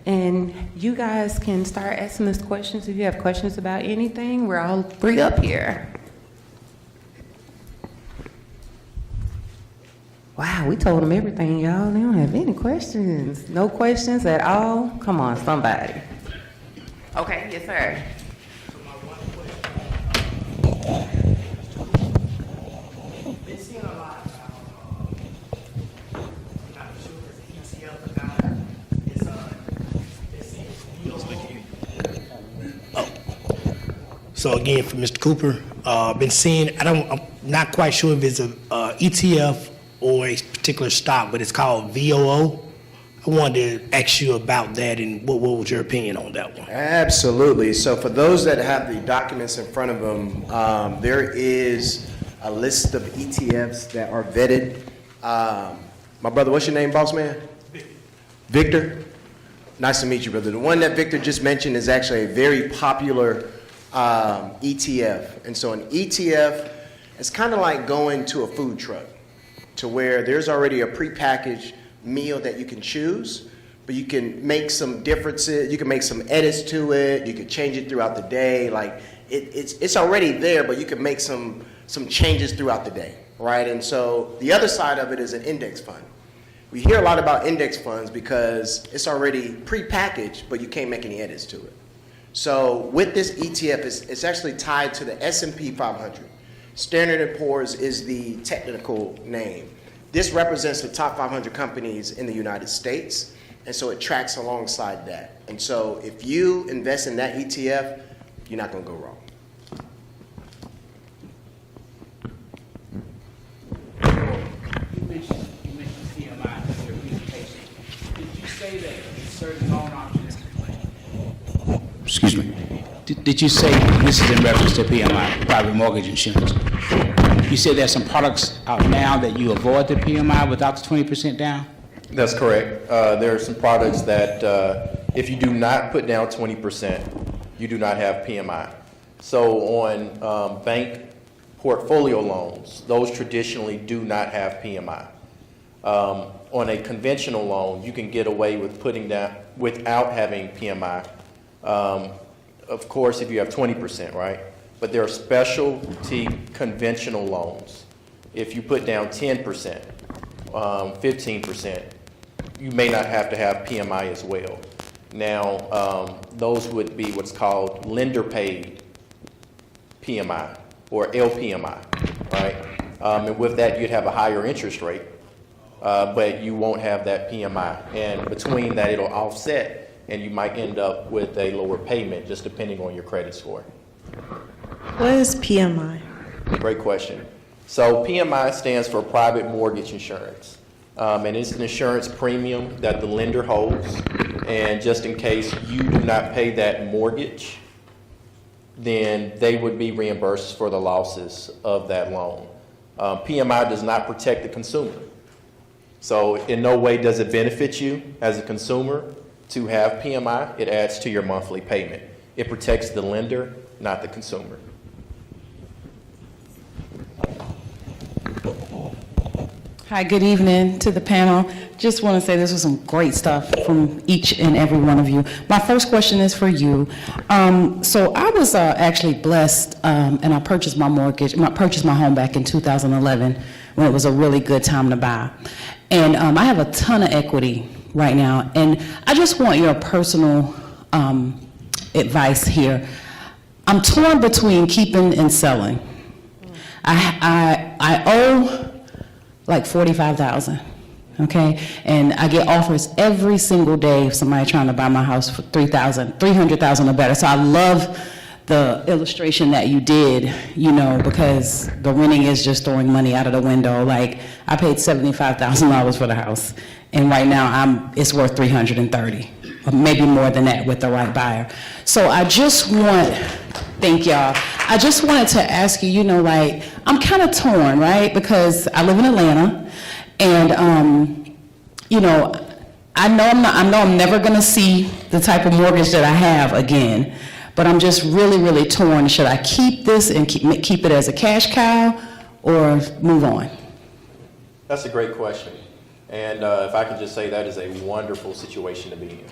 And you guys can start asking us questions if you have questions about anything. We're all three up here. Wow, we told them everything, y'all. They don't have any questions. No questions at all? Come on, somebody. Okay, yes, sir. Been seeing a lot about, not sure if it's ETL or not. So again, for Mr. Cooper, been seeing, I'm not quite sure if it's a ETF or a particular stock, but it's called VOO. I wanted to ask you about that, and what was your opinion on that one? Absolutely. So for those that have the documents in front of them, there is a list of ETFs that are vetted. My brother, what's your name, boss man? Victor. Nice to meet you, brother. The one that Victor just mentioned is actually a very popular ETF. And so an ETF is kind of like going to a food truck, to where there's already a prepackaged meal that you can choose, but you can make some differences, you can make some edits to it, you can change it throughout the day. Like it's already there, but you can make some changes throughout the day, right? And so the other side of it is an index fund. We hear a lot about index funds because it's already prepackaged, but you can't make any edits to it. So with this ETF, it's actually tied to the S&P 500. Standard & Poor's is the technical name. This represents the top 500 companies in the United States, and so it tracks alongside that. And so if you invest in that ETF, you're not going to go wrong. You mentioned PMI in your presentation. Did you say that certain loan options? Excuse me. Did you say, this is in reference to PMI, private mortgage insurance? You said there's some products out now that you avoid the PMI without the 20% down? That's correct. There are some products that if you do not put down 20%, you do not have PMI. So on bank portfolio loans, those traditionally do not have PMI. On a conventional loan, you can get away with putting down without having PMI. Of course, if you have 20%, right? But there are specialty conventional loans. If you put down 10%, 15%, you may not have to have PMI as well. Now, those would be what's called lender-paid PMI or LPMI, right? And with that, you'd have a higher interest rate, but you won't have that PMI. And between that, it'll offset, and you might end up with a lower payment, just depending on your credit score. What is PMI? Great question. So PMI stands for private mortgage insurance. And it's an insurance premium that the lender holds. And just in case you do not pay that mortgage, then they would be reimbursed for the losses of that loan. PMI does not protect the consumer. So in no way does it benefit you as a consumer to have PMI. It adds to your monthly payment. It protects the lender, not the consumer. Hi, good evening to the panel. Just want to say this was some great stuff from each and every one of you. My first question is for you. So I was actually blessed, and I purchased my home back in 2011 when it was a really good time to buy. And I have a ton of equity right now, and I just want your personal advice here. I'm torn between keeping and selling. I owe like $45,000, okay? And I get offers every single day of somebody trying to buy my house for $300,000 or better. So I love the illustration that you did, you know, because the renting is just throwing money out of the window. Like, I paid $75,000 for the house, and right now it's worth $330,000, or maybe more than that with the right buyer. So I just thank y'all. I just wanted to ask you, you know, like, I'm kind of torn, right? Because I live in Atlanta, and, you know, I know I'm never gonna see the type of mortgage that I have again, but I'm just really, really torn. Should I keep this and keep it as a cash cow, or move on? That's a great question. And if I can just say, that is a wonderful situation to be in.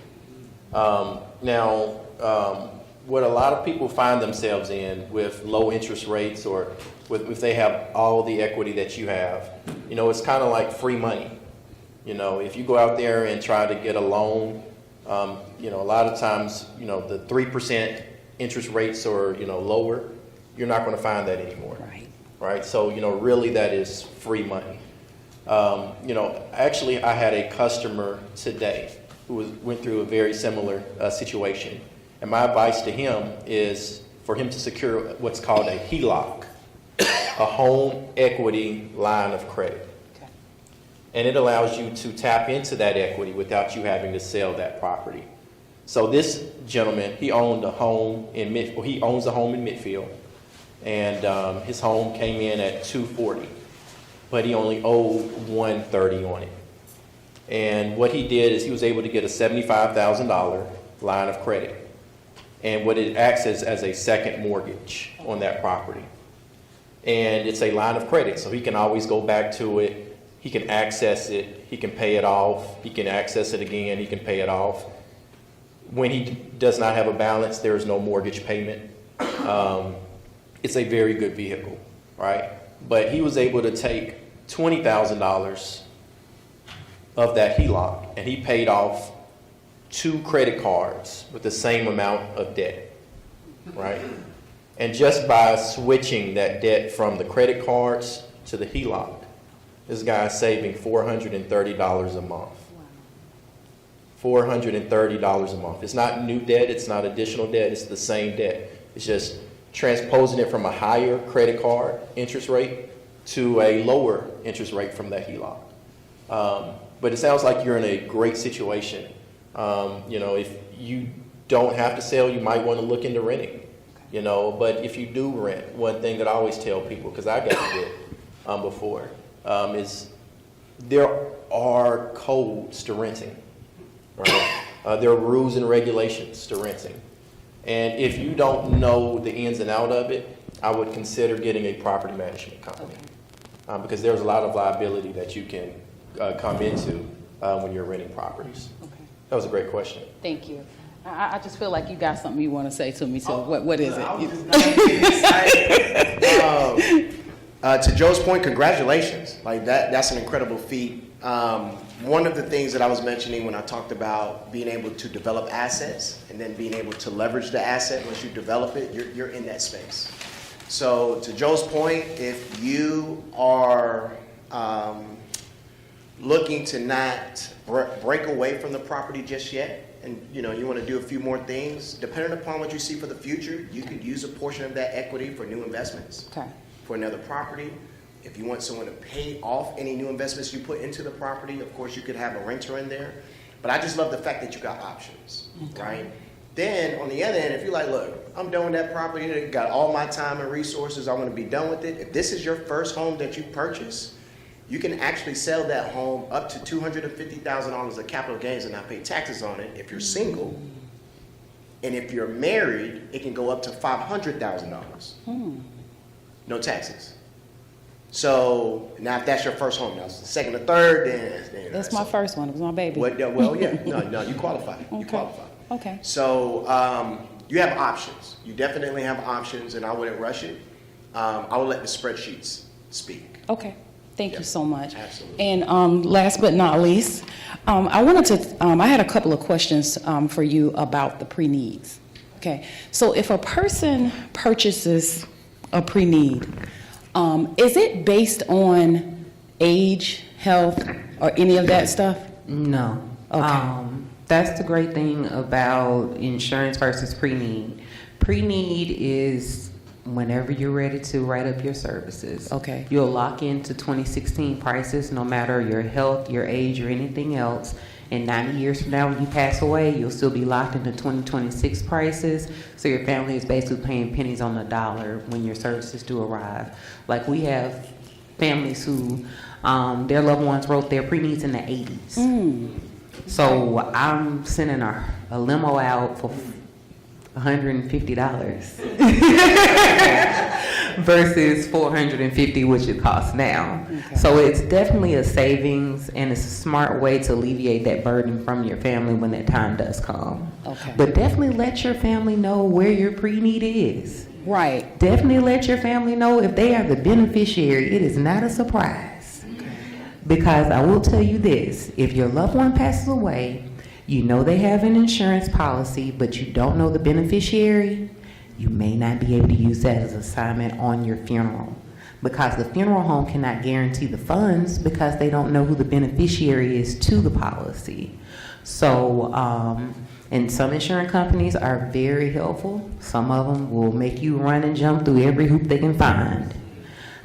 What a lot of people find themselves in with low interest rates, or if they have all the equity that you have, you know, it's kind of like free money. You know, if you go out there and try to get a loan, you know, a lot of times, you know, the 3% interest rates or, you know, lower, you're not going to find that anymore. Right? So, you know, really that is free money. You know, actually I had a customer today who went through a very similar situation. And my advice to him is for him to secure what's called a HELOC, a home equity line of credit. Okay. And it allows you to tap into that equity without you having to sell that property. So this gentleman, he owns a home in Midfield, and his home came in at $240, but he only owed $130 on it. And what he did is he was able to get a $75,000 line of credit. And what it acts as a second mortgage on that property. And it's a line of credit, so he can always go back to it, he can access it, he can pay it off, he can access it again, he can pay it off. When he does not have a balance, there is no mortgage payment. It's a very good vehicle, right? But he was able to take $20,000 of that HELOC, and he paid off 2 credit cards with the same amount of debt, right? And just by switching that debt from the credit cards to the HELOC, this guy is saving $430 a month. $430 a month. It's not new debt, it's not additional debt, it's the same debt. It's just transposing it from a higher credit card interest rate to a lower interest rate from that HELOC. But it sounds like you're in a great situation. You know, if you don't have to sell, you might want to look into renting, you know, but if you do rent, one thing that I always tell people, because I got to do it before, is there are codes to renting, right? There are rules and regulations to renting. And if you don't know the ins and out of it, I would consider getting a property management company, because there's a lot of liability that you can come into when you're renting properties. That was a great question. Thank you. I just feel like you got something you want to say to me, so what is it? I was just excited. To Joe's point, congratulations. Like that's an incredible feat. One of the things that I was mentioning when I talked about being able to develop assets and then being able to leverage the asset once you develop it, you're in that space. So to Joe's point, if you are looking to not break away from the property just yet, and you want to do a few more things, depending upon what you see for the future, you could use a portion of that equity for new investments, for another property. If you want someone to pay off any new investments you put into the property, of course you could have a renter in there. But I just love the fact that you got options, right? Then on the other end, if you're like, look, I'm done with that property, got all my time and resources, I want to be done with it. If this is your first home that you purchase, you can actually sell that home up to $250,000 of capital gains and not pay taxes on it if you're single. And if you're married, it can go up to $500,000. No taxes. So now if that's your first home, now it's the second or third, then That's my first one. It was my baby. well, yeah, no, you qualify. You Okay. qualify. Okay. So you have options. You definitely have options, and I wouldn't rush it. I would let the spreadsheets speak. Okay. Thank Yeah, you so much. absolutely. And last but not least, I wanted to, I had a couple of questions for you about the pre-needs. Okay. So if a person purchases a pre-need, is it based on age, health, or any of that stuff? No. Okay. That's the great thing about insurance versus pre-need. Pre-need is whenever you're ready to write up your services. Okay. You'll lock into 2016 prices no matter your health, your age, or anything else. And 90 years from now, when you pass away, you'll still be locked into 2026 prices. So your family is basically paying pennies on the dollar when your services do arrive. Like we have families who their loved ones wrote their pre-needs in the 80s. So I'm sending a limo out for $150 versus $450, which it costs now. Okay. So it's definitely a savings, and it's a smart way to alleviate that burden from your family when that time does come. Okay. But definitely let your family know where your pre-need is. Right. Definitely let your family know if they are the beneficiary. It is not a surprise. Because I will tell you this, if your loved one passes away, you know they have an insurance policy, but you don't know the beneficiary, you may not be able to use that as assignment on your funeral. Because the funeral home cannot guarantee the funds because they don't know who the beneficiary is to the policy. So, and some insurance companies are very helpful. Some of them will make you run and jump through every hoop they can find.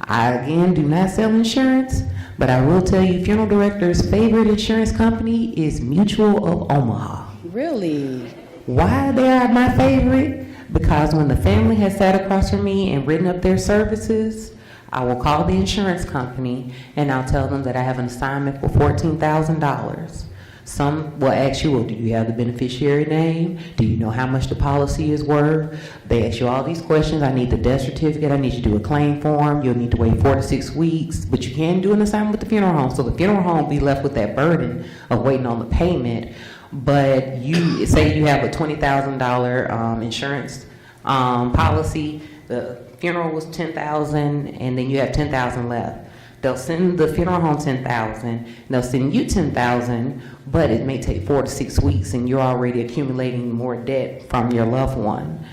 I, again, do not sell insurance, but I will tell you Funeral Director's favorite insurance company is Mutual of Omaha. Really? Why they are my favorite? Because when the family has sat across from me and written up their services, I will call the insurance company and I'll tell them that I have an assignment for $14,000. Some will ask you, well, do you have the beneficiary name? Do you know how much the policy is worth? They ask you all these questions. I need the death certificate. I need you to do a claim form. You'll need to wait 4 to 6 weeks, but you can do an assignment with the funeral home. So the funeral home will be left with that burden of waiting on the payment. But you say you have a $20,000 insurance policy. The funeral was $10,000, and then you have $10,000 left. They'll send the funeral home $10,000. They'll send you $10,000, but it may take 4 to 6 weeks, and you're already accumulating more debt from your loved one.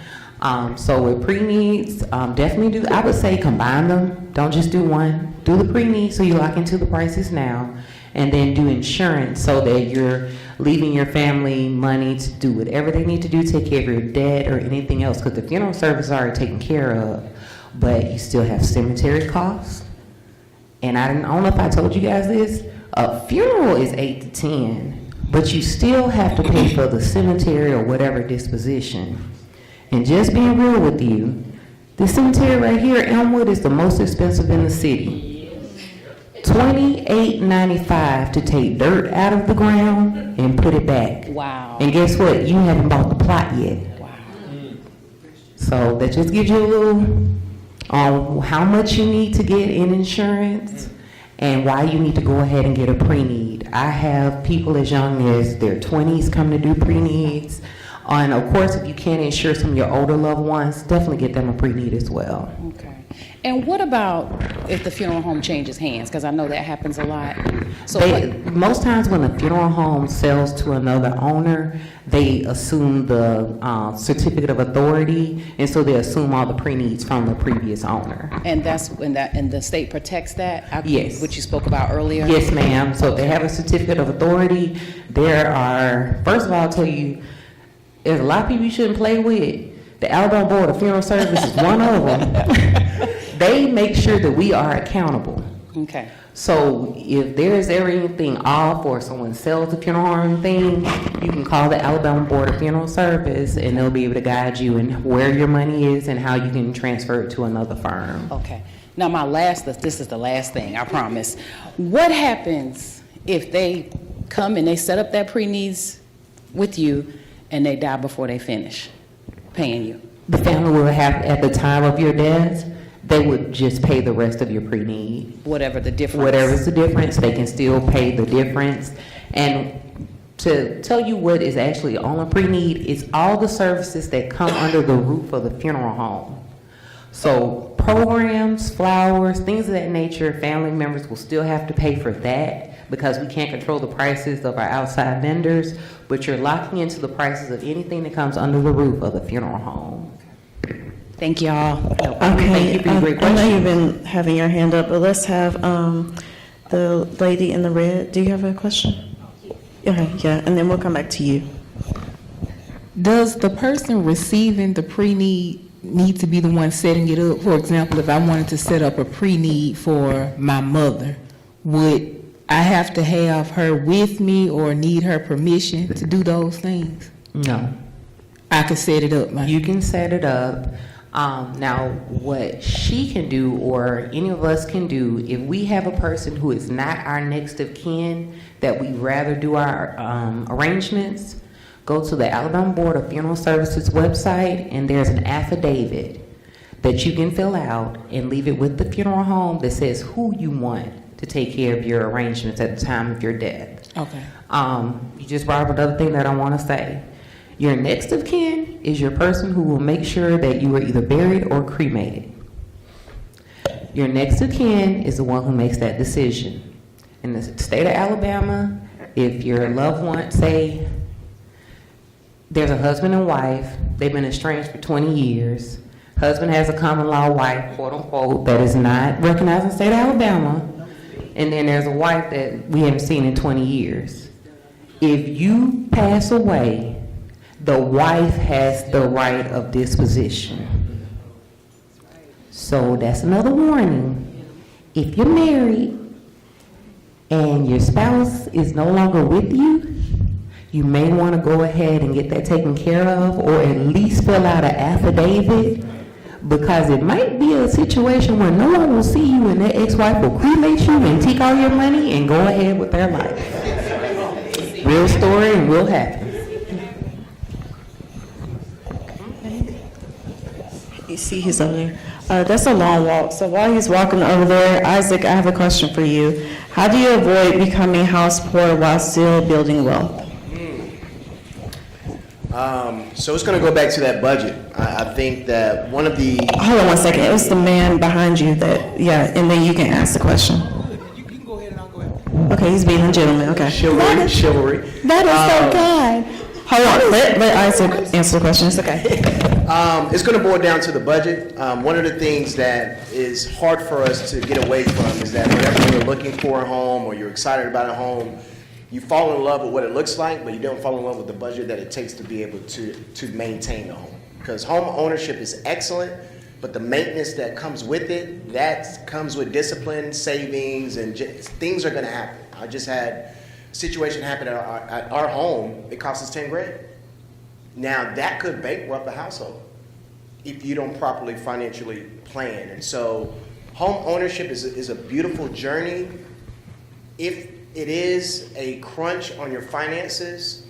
So with pre-needs, definitely do. I would say combine them. Don't just do one. Do the pre-needs so you lock into the prices now, and then do insurance so that you're leaving your family money to do whatever they need to do, take care of your debt or anything else, because the funeral service is already taken care of, but you still have cemetery costs. And I don't know if I told you guys this, a funeral is 8 to 10, but you still have to pay for the cemetery or whatever disposition. And just being real with you, this cemetery right here, Elmwood, is the most expensive in the city. $28.95 to take dirt out of the ground and put it back. Wow. And guess what? You haven't bought the plot yet. Wow. So that just gives you a little on how much you need to get in insurance and why you need to go ahead and get a pre-need. I have people as young as their 20s come to do pre-needs. And of course, if you can't insure some of your older loved ones, definitely get them a pre-need as well. Okay. And what about if the funeral home changes hands? Because I know that happens a lot. So Most times when the funeral home sells to another owner, they assume the certificate of authority, and so they assume all the pre-needs from the previous owner. and that's when and the state protects that? Yes. Which you spoke about earlier? Yes, ma'am. So if they have a certificate of authority, there are, first of all, I'll tell you, there's a lot of people you shouldn't play with. The Alabama Board of Funeral Services is one of them. They make sure that we are accountable. Okay. So if there's ever anything off or someone sells a funeral home thing, you can call the Alabama Board of Funeral Service and they'll be able to guide you in where your money is and how you can transfer it to another firm. Okay. Now this is the last thing, I promise. What happens if they come and they set up that pre-needs with you and they die before they finish paying you? The family will have, at the time of your death, they would just pay the rest of your pre-need. Whatever the difference. Whatever's the difference, they can still pay the difference. And to tell you what is actually on a pre-need is all the services that come under the roof of the funeral home. So programs, flowers, things of that nature, family members will still have to pay for that because we can't control the prices of our outside vendors, but you're locking into the prices of anything that comes under the roof of the funeral home. Thank y'all. Okay. Thank you for your great I know you've question. been having your hand up, but let's have the lady in the red. Do you have a question? Okay, yeah, and then we'll come back to you. Does the person receiving the pre-need need to be the one setting it up? For example, if I wanted to set up a pre-need for my mother, would I have to have her with me or need her permission to do those things? No. I could set it up. You can set it up. Now, what she can do, or any of us can do, if we have a person who is not our next of kin, that we'd rather do our arrangements, go to the Alabama Board of Funeral Services website, and there's an affidavit that you can fill out and leave it with the funeral home that says who you want to take care of your arrangements at the time of your death. Okay. You just brought up another thing that I want to say. Your next of kin is your person who will make sure that you are either buried or cremated. Your next of kin is the one who makes that decision. In the state of Alabama, if your loved one, say, there's a husband and wife, they've been estranged for 20 years. Husband has a common law wife, quote unquote, that is not recognized in the state of Alabama. And then there's a wife that we haven't seen in 20 years. If you pass away, the wife has the right of disposition. So that's another warning. If you're married and your spouse is no longer with you, you may want to go ahead and get that taken care of, or at least fill out an affidavit, because it might be a situation where no one will see you and their ex-wife will cremate you and take all your money and go ahead with their life. Real story and will happen. You see he's over there. That's a long walk. So while he's walking over there, Isaac, I have a question for you. How do you avoid becoming house poor while still building wealth? So it's going to go back to that budget. I think that one of the... Hold on one second. It was the man behind you that, yeah, and then you can ask the question. You can go ahead and I'll go ahead. Okay, he's being a gentleman. Okay. Chivalry. That is so kind. Hold on. Let Isaac answer the question. It's okay. It's going to boil down to the budget. One of the things that is hard for us to get away from is that whenever you're looking for a home or you're excited about a home, you fall in love with what it looks like, but you don't fall in love with the budget that it takes to be able to maintain a home. Because home ownership is excellent, but the maintenance that comes with it, that comes with discipline, savings, and things are going to happen. I just had a situation happen at our home. It cost us 10 grand. Now that could bankrupt the household if you don't properly financially plan. And so home ownership is a beautiful journey. If it is a crunch on your finances,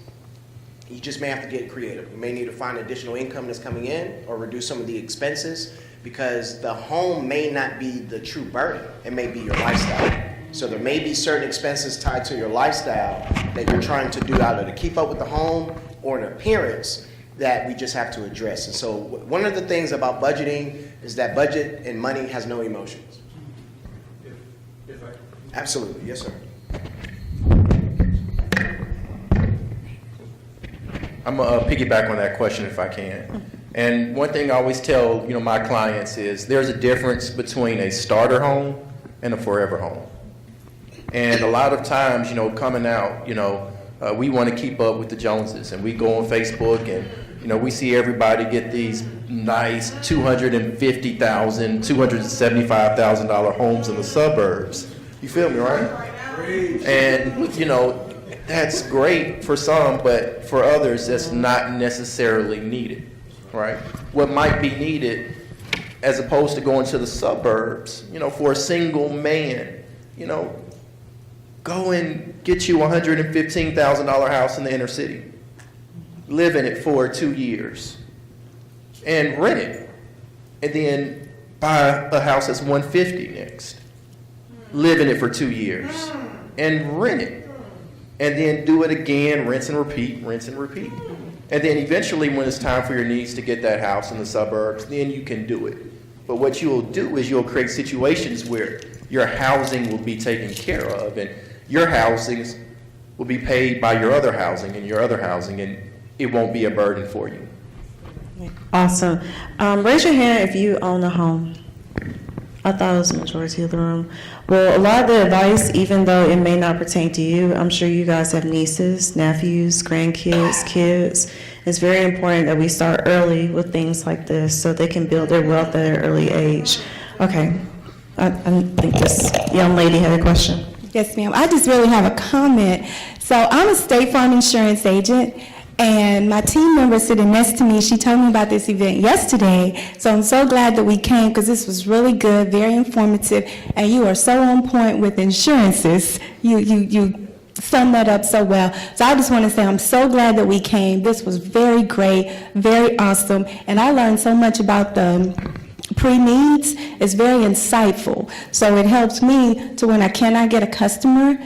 you just may have to get creative. You may need to find additional income that's coming in or reduce some of the expenses, because the home may not be the true burden. It may be your lifestyle. So there may be certain expenses tied to your lifestyle that you're trying to do either to keep up with the home or an appearance that we just have to address. And so one of the things about budgeting is that budget and money has no emotions. Absolutely, yes, sir. I'm gonna piggyback on that question if I can. And one thing I always tell my clients is there's a difference between a starter home and a forever home. And a lot of times, coming out, we want to keep up with the Joneses, and we go on Facebook and we see everybody get these nice $250,000, $275,000 homes in the suburbs. You feel me, right? And that's great for some, but for others, that's not necessarily needed, right? What might be needed, as opposed to going to the suburbs, for a single man, go and get you a $115,000 house in the inner city, live in it for 2 years, and rent it, and then buy a house that's 150 next, live in it for 2 years, and rent it, and then do it again, rinse and repeat, rinse and repeat. And then eventually, when it's time for your needs to get that house in the suburbs, then you can do it. But what you'll do is you'll create situations where your housing will be taken care of, and your housings will be paid by your other housing and your other housing, and it won't be a burden for you. Awesome. Raise your hand if you own a home. I thought it was the majority of the room. Well, a lot of the advice, even though it may not pertain to you, I'm sure you guys have nieces, nephews, grandkids, kids. It's very important that we start early with things like this so they can build their wealth at an early age. Okay. I think this young lady had a question. Yes, ma'am. I just really have a comment. So I'm a State Farm insurance agent, and my team member sitting next to me, she told me about this event yesterday. So I'm so glad that we came because this was really good, very informative, and you are so on point with insurances. You summed that up so well. So I just want to say I'm so glad that we came. This was very great, very awesome, and I learned so much about the pre-needs. It's very insightful. So it helps me to when I cannot get a customer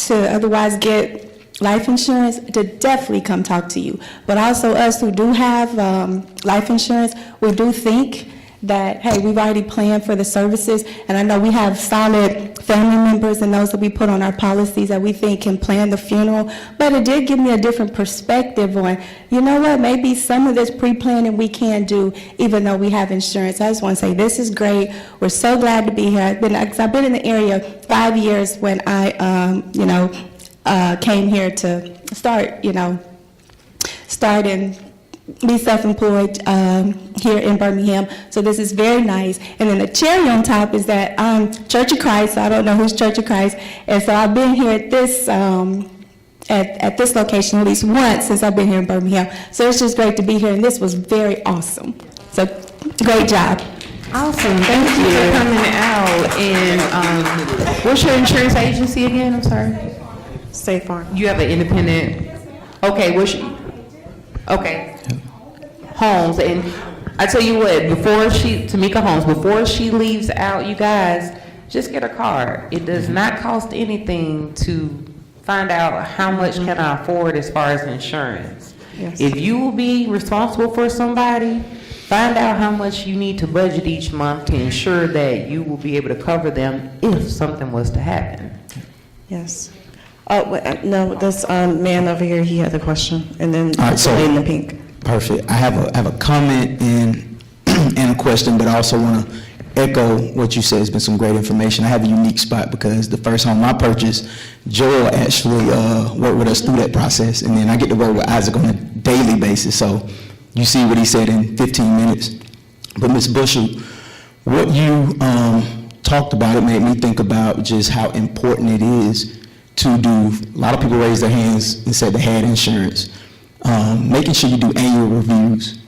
to otherwise get life insurance, to definitely come talk to you. But also us who do have life insurance, we do think that, hey, we've already planned for the services, and I know we have solid family members and those that we put on our policies that we think can plan the funeral, but it did give me a different perspective on, you know what, maybe some of this pre-planning we can do even though we have insurance. I just want to say this is great. We're so glad to be here. I've been in the area 5 years when I, came here to start and be self-employed here in Birmingham. So this is very nice. And then the cherry on top is that I'm Church of Christ. So I don't know who's Church of Christ. And so I've been here at this at this location at least once since I've been here in Birmingham. So it's just great to be here, and this was very awesome. So great job. Awesome. Thank you for coming out. And what's your insurance agency again? I'm sorry. State Farm. You have an independent. Okay. Okay. Homes, and I tell you what, Tamika Holmes, before she leaves out, you guys, just get a card. It does not cost anything to find out how much can I afford as far as insurance. Yes. If you will be responsible for somebody, find out how much you need to budget each month to ensure that you will be able to cover them if something was to happen. Yes. Oh, wait, no, this man over here, he had a question, and then All right, the lady in the pink. Perfect. I have a comment and and a question, but I also want to echo what you said. It's been some great information. I have a unique spot because the first home I purchased, Joel actually worked with us through that process, and then I get to work with Isaac on a daily basis. So you see what he said in 15 minutes. But Ms. Bushel, what you talked about, it made me think about just how important it is to do. A lot of people raised their hands and said they had insurance. Making sure you do annual reviews.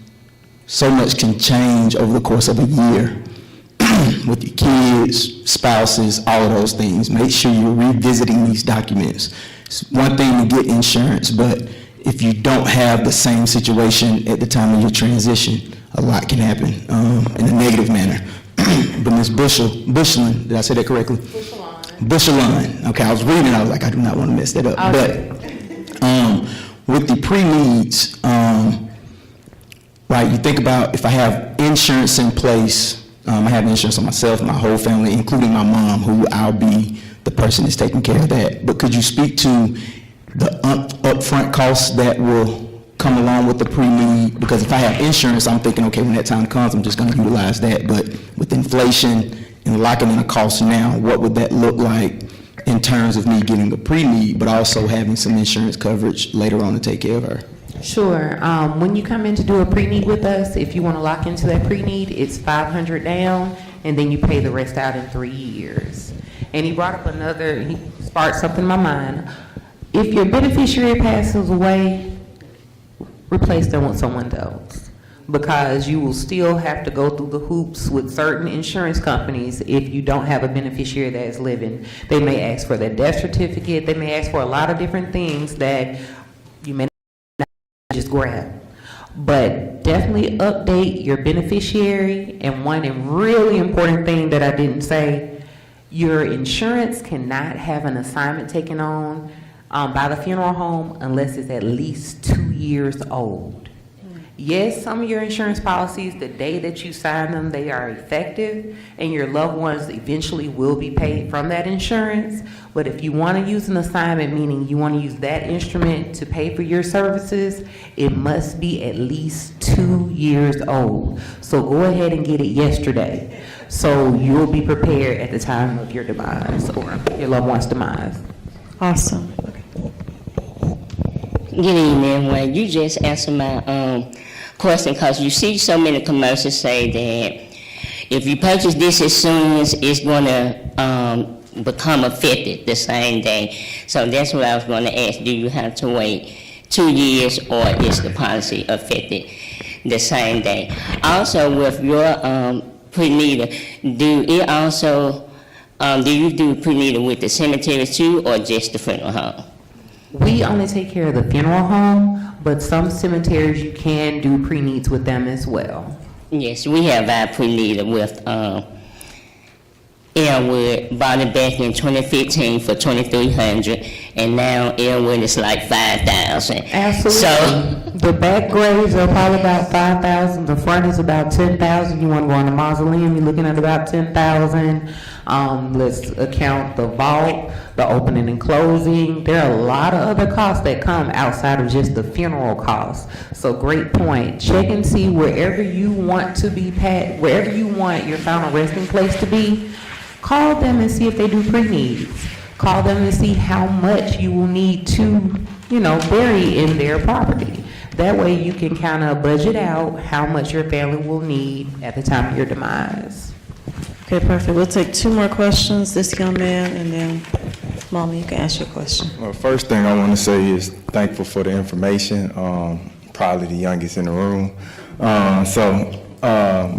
So much can change over the course of a year with your kids, spouses, all of those things. Make sure you're revisiting these documents. It's one thing to get insurance, but if you don't have the same situation at the time of your transition, a lot can happen in a negative manner. But Ms. Bushelin, did I say that correctly? Bushelin. Okay, I was reading it, I was like, I do not want to mess that up. Okay. But with the pre-needs, right, you think about if I have insurance in place, I have insurance on myself, my whole family, including my mom, who I'll be the person that's taking care of that. But could you speak to the upfront costs that will come along with the pre-need? Because if I have insurance, I'm thinking, okay, when that time comes, I'm just going to utilize that. But with inflation and locking in a cost now, what would that look like in terms of me getting the pre-need, but also having some insurance coverage later on to take care of her? Sure. When you come in to do a pre-need with us, if you want to lock into that pre-need, it's $500 down, and then you pay the rest out in 3 years. And he brought up he sparked something in my mind. If your beneficiary passes away, replace them with someone else, because you will still have to go through the hoops with certain insurance companies if you don't have a beneficiary that is living. They may ask for their death certificate. They may ask for a lot of different things that you may not just grab. But definitely update your beneficiary. And one really important thing that I didn't say, your insurance cannot have an assignment taken on by the funeral home unless it's at least 2 years old. Yes, some of your insurance policies, the day that you sign them, they are effective, and your loved ones eventually will be paid from that insurance. But if you want to use an assignment, meaning you want to use that instrument to pay for your services, it must be at least 2 years old. So go ahead and get it yesterday, so you'll be prepared at the time of your demise or your loved one's demise. Awesome. Good evening. Well, you just answered my question, because you see so many commercials say that if you purchase this as soon as it's going to become effective the same day. So that's what I was going to ask. Do you have to wait 2 years, or is the policy effective the same day? Also, with your prenatal, do you do prenatal with the cemetery too, or just the funeral home? We only take care of the funeral home, but some cemeteries you can do pre-needs with them as well. Yes, we have our prenatal with Elwood, bought it back in 2015 for $2,300, and now Elwood is like $5,000. Absolutely. So the back graves are probably about $5,000. The front is about $10,000. You want to go in the mausoleum, you're looking at about $10,000. Let's account the vault, the opening and closing. There are a lot of other costs that come outside of just the funeral costs. So great point. Check and see wherever you want to be wherever you want your final resting place to be. Call them and see if they do pre-needs. Call them and see how much you will need to, bury in their property. That way you can kind of budget out how much your family will need at the time of your demise. Okay, perfect. We'll take 2 more questions, this young man, and then Mama, you can ask your question. Well, first thing I want to say is thankful for the information. Probably the youngest in the room.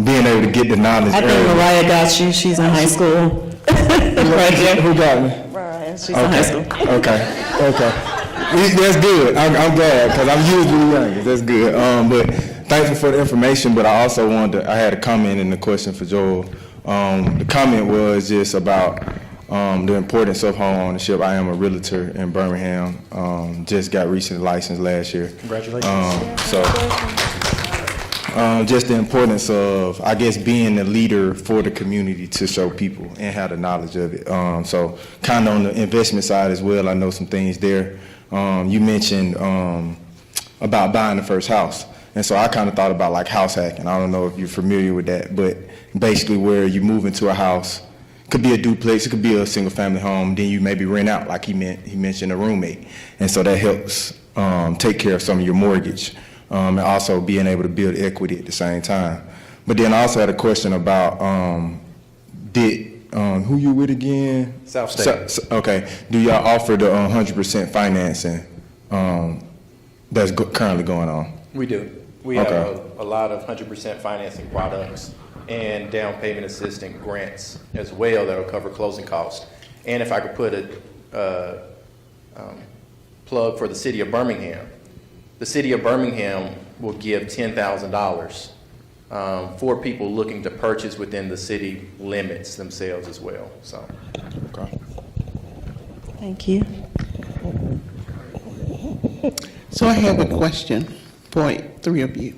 Being able to get the knowledge. I think Mariah got you. She's in high school. Right there. Who got me? Mariah, she's in high school. Okay. That's good. I'm glad, because I'm usually the youngest. That's good. But thankful for the information, but I also I had a comment and a question for Joel. The comment was just about the importance of home ownership. I am a realtor in Birmingham. Just got recently licensed last year. Congratulations. Just the importance of, I guess, being a leader for the community to show people and have the knowledge of it. So kind of on the investment side as well, I know some things there. You mentioned about buying the first house. And so I kind of thought about like house hacking. I don't know if you're familiar with that, but basically where you move into a house, it could be a duplex, it could be a single family home, then you maybe rent out, like he mentioned a roommate. And so that helps take care of some of your mortgage. And also being able to build equity at the same time. But then I also had a question about who you with again? South State. Okay. Do y'all offer the 100% financing that's currently going on? We do. We have a lot of 100% financing products and down payment assistance grants as well that will cover closing costs. And if I could put a plug for the city of Birmingham. The city of Birmingham will give $10,000 for people looking to purchase within the city limits themselves as well. So, okay. Thank you. So I have a question for 3 of you.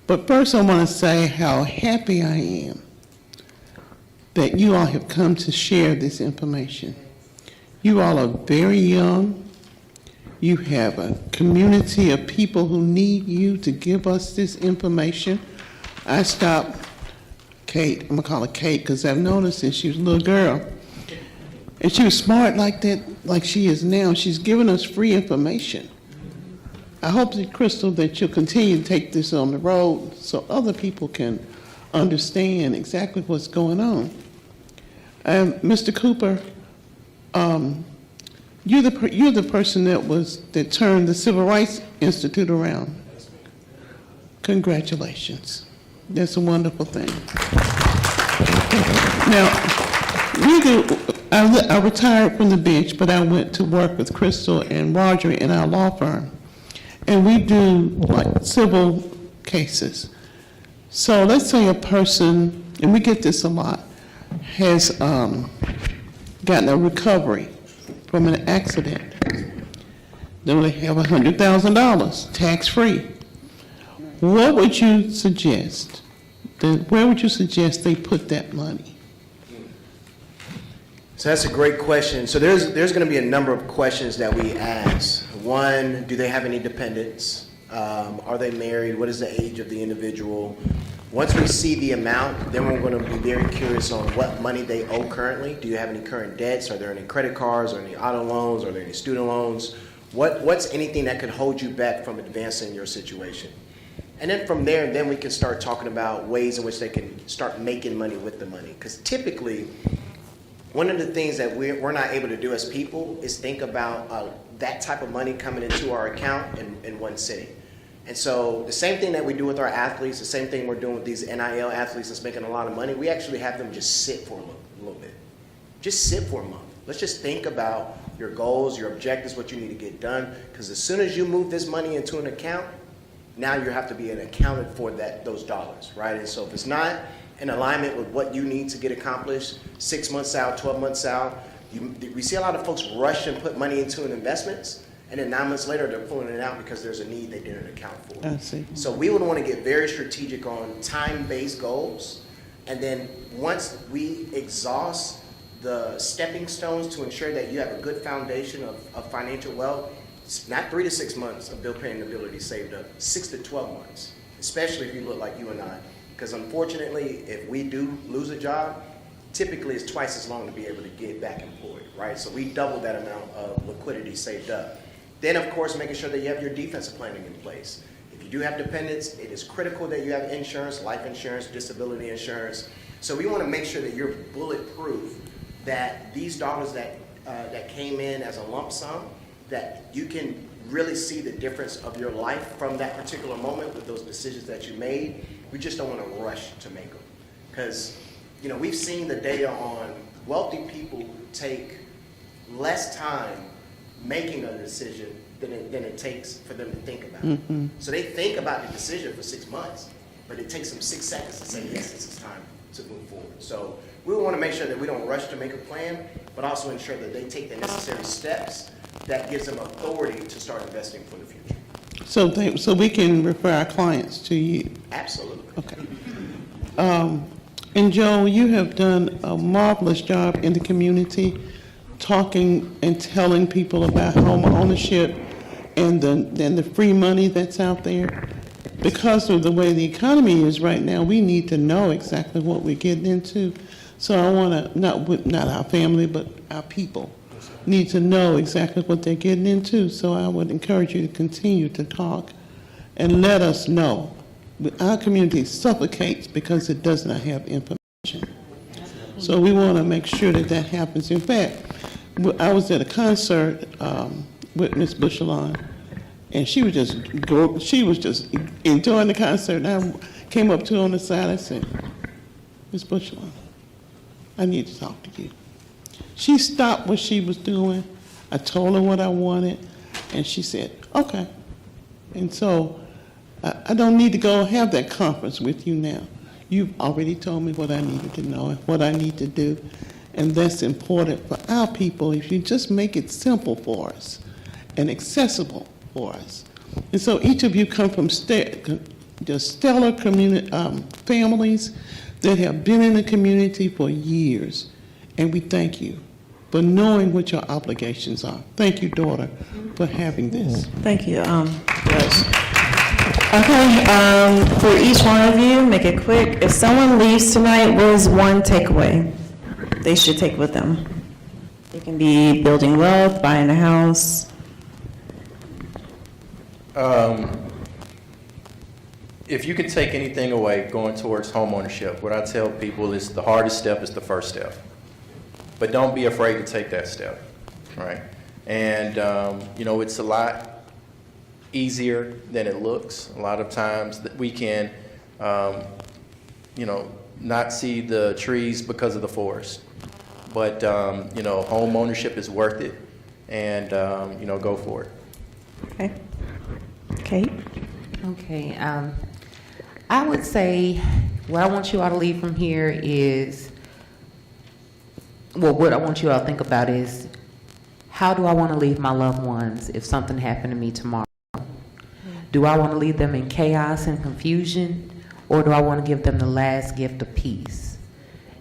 But first I want to say how happy I am that you all have come to share this information. You all are very young. You have a community of people who need you to give us this information. I stopped Kate, I'm gonna call her Kate because I've known her since she was a little girl. And she was smart like that, like she is now. She's giving us free information. I hope that, Crystal, that you'll continue to take this on the road so other people can understand exactly what's going on. Mr. Cooper, you're the person that turned the Civil Rights Institute around. Congratulations. That's a wonderful thing. Now, I retired from the bench, but I went to work with Crystal and Roger in our law firm. and we do like civil cases. So let's say a person, and we get this a lot, has gotten a recovery from an accident. Then they have $100,000 tax-free. What would you suggest? Where would you suggest they put that money? So that's a great question. So there's going to be a number of questions that we ask. One, do they have any dependents? Are they married? What is the age of the individual? Once we see the amount, then we're going to be very curious on what money they owe currently. Do you have any current debts? Are there any credit cards? Are there any auto loans? Are there any student loans? What's anything that could hold you back from advancing your situation? And then from there, then we can start talking about ways in which they can start making money with the money. Because typically, one of the things that we're not able to do as people is think about that type of money coming into our account in one sitting. And so the same thing that we do with our athletes, the same thing we're doing with these NIL athletes that's making a lot of money, we actually have them just sit for a little bit. Just sit for a month. Let's just think about your goals, your objectives, what you need to get done. Because as soon as you move this money into an account, now you have to be accounted for those dollars, right? And so if it's not in alignment with what you need to get accomplished 6 months out, 12 months out, we see a lot of folks rush and put money into an investments, and then 9 months later they're pulling it out because there's a need they didn't account for. I see. So we would want to get very strategic on time-based goals, and then once we exhaust the stepping stones to ensure that you have a good foundation of financial wealth, it's not 3 to 6 months of bill paying ability saved up, 6 to 12 months, especially if you look like you and I. Because unfortunately, if we do lose a job, typically it's twice as long to be able to get back employed, right? So we double that amount of liquidity saved up. Then, of course, making sure that you have your defensive planning in place. If you do have dependents, it is critical that you have insurance, life insurance, disability insurance. So we want to make sure that you're bulletproof, that these dollars that came in as a lump sum, that you can really see the difference of your life from that particular moment with those decisions that you made. We just don't want to rush to make them. Because, we've seen the data on wealthy people take less time making a decision than it takes for them to think about it. Mm-hmm. So they think about the decision for 6 months, but it takes them 6 seconds to say, yes, this is time to move forward. So we want to make sure that we don't rush to make a plan, but also ensure that they take the necessary steps that gives them authority to start investing for the future. So we can refer our clients to you? Absolutely. Okay. And Joe, you have done a marvelous job in the community, talking and telling people about home ownership and the free money that's out there. Because of the way the economy is right now, we need to know exactly what we're getting into. So I want to, not our family, but our people need to know exactly what they're getting into. So I would encourage you to continue to talk and let us know. Our community suffocates because it does not have information. So we want to make sure that that happens. In fact, I was at a concert with Miss Bushelon, and she was just enjoying the concert. And I came up to her on the side. I said, Miss Bushelon, I need to talk to you. She stopped what she was doing. I told her what I wanted, and she said, okay. And so I don't need to go have that conference with you now. You've already told me what I needed to know and what I need to do, and that's important for our people if you just make it simple for us and accessible for us. And so each of you come from just stellar community families that have been in the community for years, and we thank you for knowing what your obligations are. Thank you, daughter, for having this. Thank you. Okay, for each one of you, make it quick. If someone leaves tonight, what is one takeaway they should take with them? It can be building wealth, buying a house. If you can take anything away going towards home ownership, what I tell people is the hardest step is the first step. But don't be afraid to take that step, right? And, it's a lot easier than it looks. A lot of times that we can, not see the trees because of the forest. But, home ownership is worth it, and, go for it. Okay. Okay, I would say what I want you all to leave from here is, well, what I want you all to think about is, how do I want to leave my loved ones if something happened to me tomorrow? Do I want to leave them in chaos and confusion, or do I want to give them the last gift of peace?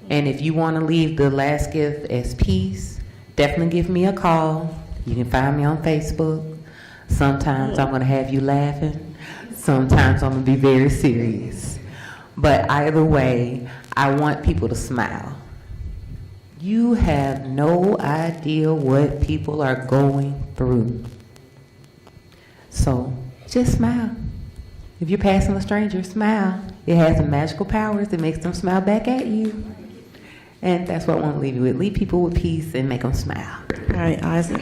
And if you want to leave the last gift as peace, definitely give me a call. You can find me on Facebook. Sometimes I'm going to have you laughing. Sometimes I'm going to be very serious. But either way, I want people to smile. You have no idea what people are going through. So just smile. If you're passing a stranger, smile. It has some magical powers that makes them smile back at you. And that's what I want to leave you with. Leave people with peace and make them smile. All right, Isaac.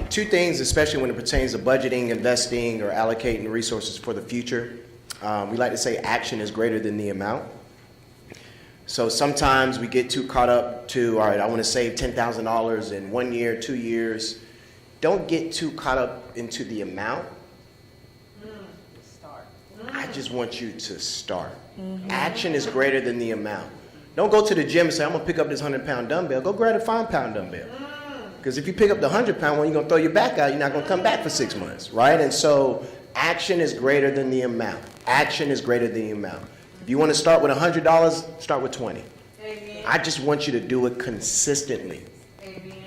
Two things, especially when it pertains to budgeting, investing, or allocating resources for the future. We like to say action is greater than the amount. So sometimes we get too caught up to, all right, I want to save $10,000 in 1 year, 2 years. Don't get too caught up into the amount. I just want you to start. Action is greater than the amount. Don't go to the gym and say, I'm going to pick up this 100-pound dumbbell. Go grab a 5-pound dumbbell. Because if you pick up the 100-pound one, you're going to throw your back out. You're not going to come back for 6 months, right? And so action is greater than the amount. Action is greater than the amount. If you want to start with $100, start with $20. Amen. I just want you to do it consistently. Amen.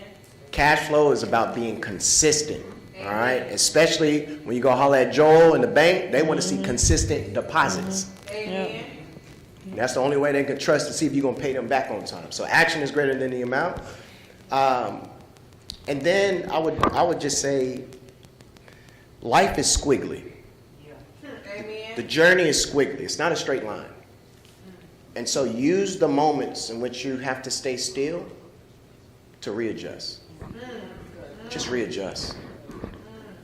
Cash flow is about being consistent, all right? Especially when you go holler at Joel in the bank, they want to see consistent deposits. Amen. That's the only way they can trust to see if you're going to pay them back on time. So action is greater than the amount. And then I would just say life is squiggly. The journey is squiggly. It's not a straight line. And so use the moments in which you have to stay still to readjust. Just readjust.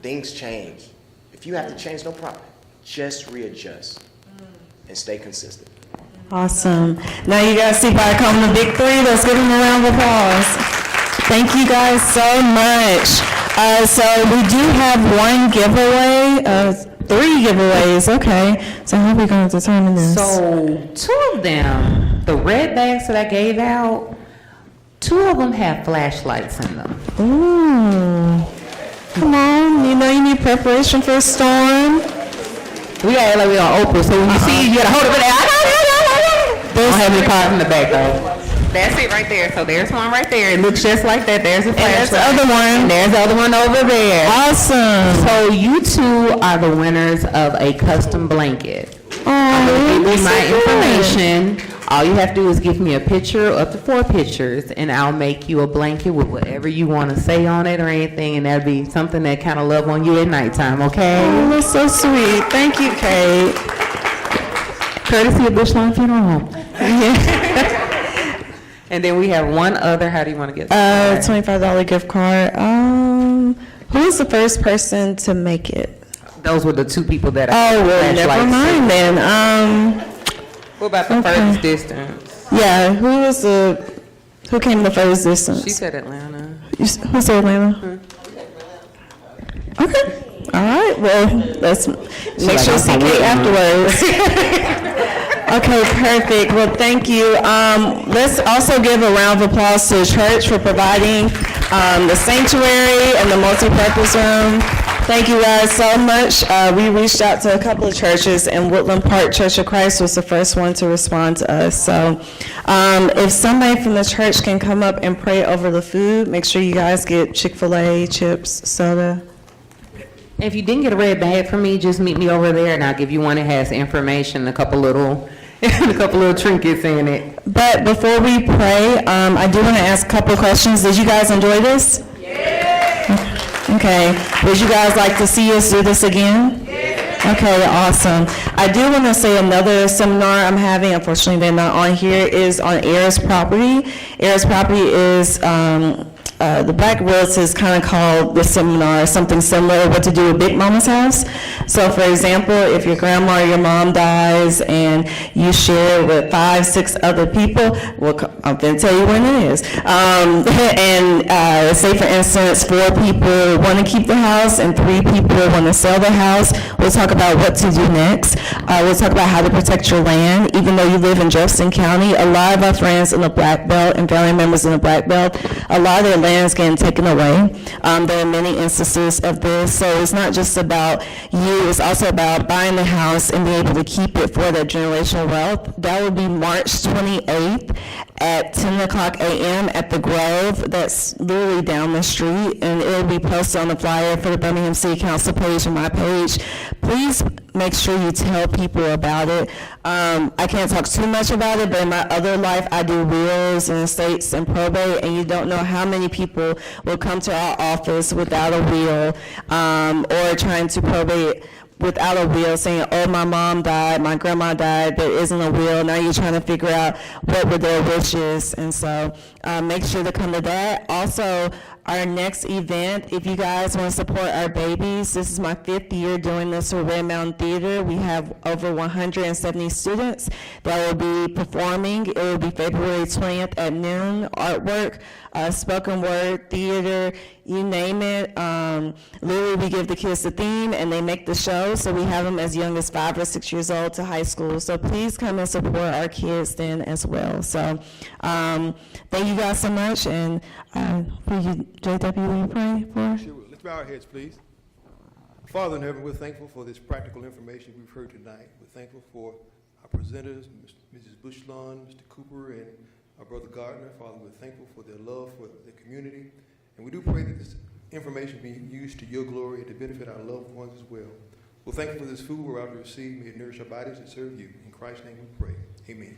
Things change. If you have to change, no problem. Just readjust and stay consistent. Awesome. Now you guys see by coming the big three. Let's give them a round of applause. Thank you guys so much. So we do have one giveaway. 3 giveaways, okay. So how are we going to determine this? So 2 of them, the red bags that I gave out, 2 of them have flashlights in them. Ooh. Come on, you know you need preparation for a storm. We got it like we on Oprah, so when you see, you gotta hold it for that. I don't have any cars in the back though. That's it right there. So there's one right there. It looks just like that. There's a flashlight. And there's the other one. And there's the other one over there. Awesome. So you 2 are the winners of a custom blanket. I'm going to give you my information. All you have to do is give me a picture, up to 4 pictures, and I'll make you a blanket with whatever you want to say on it or anything, and that'll be something that kind of love on you at nighttime, okay? Oh, that's so sweet. Thank you, Kate. Courtesy of Bushline Funeral Home. Yeah. And then we have one other. How do you want to get $25 gift card. Who was the first person to make it? Those were the 2 people that Oh, well, never mind then. What about the furthest distance? Yeah, who came the furthest distance? She said Atlanta. Who said Atlanta? Okay. All right. Well, let's make sure to see Kate afterwards. Okay, perfect. Well, thank you. Let's also give a round of applause to the church for providing the sanctuary and the multi-purpose room. Thank you guys so much. We reached out to a couple of churches, and Woodland Park Church of Christ was the first one to respond to us. So if somebody from the church can come up and pray over the food, make sure you guys get Chick-fil-A, chips, soda. If you didn't get a red bag from me, just meet me over there, and I'll give you one that has information, a couple little trinkets in it. But before we pray, I do want to ask a couple of questions. Did you guys enjoy this? Yeah. Okay. Would you guys like to see us do this again? Yeah. Okay, awesome. I do want to say another seminar I'm having, unfortunately they're not on here, is on heirs property. Heirs property is the Black Relatives kind of called this seminar something similar, what to do with Big Mama's house. So for example, if your grandma or your mom dies and you share it with 5, 6 other people, well, I'm going to tell you when it is. Say for instance, 4 people want to keep the house and 3 people want to sell the house. We'll talk about what to do next. We'll talk about how to protect your land. Even though you live in Jefferson County, a lot of our friends in the Black Belt and family members in the Black Belt, a lot of their land is getting taken away. There are many instances of this. So it's not just about you, it's also about buying the house and being able to keep it for that generational wealth. That will be March 28th at 10 o'clock a.m. at the Grove. That's literally down the street, and it will be posted on the flyer for the Birmingham City Council page and my page. Please make sure you tell people about it. I can't talk too much about it, but in my other life, I do wills and estates and probate, and you don't know how many people will come to our office without a will or trying to probate without a will, saying, oh, my mom died, my grandma died, there isn't a will. Now you're trying to figure out what were their wishes. And so make sure to come to that. Also, our next event, if you guys want to support our babies, this is my 5th year doing this with Red Mountain Theater. We have over 170 students that will be performing. It will be February 20th at noon. Artwork, spoken word, theater, you name it. Literally, we give the kids the theme and they make the show. So we have them as young as 5 or 6 years old to high school. So please come and support our kids then as well. So thank you guys so much. And will you, JW, will you pray for us? Sure. Let's bow our heads, please. Father in heaven, we're thankful for this practical information we've heard tonight. We're thankful for our presenters, Mrs. Bushlund, Mr. Cooper, and our brother Gardner. Father, we're thankful for their love for the community. And we do pray that this information be used to your glory and to benefit our loved ones as well. We're thankful for this food we're about to receive. May it nourish our bodies and serve you. In Christ's name we pray. Amen.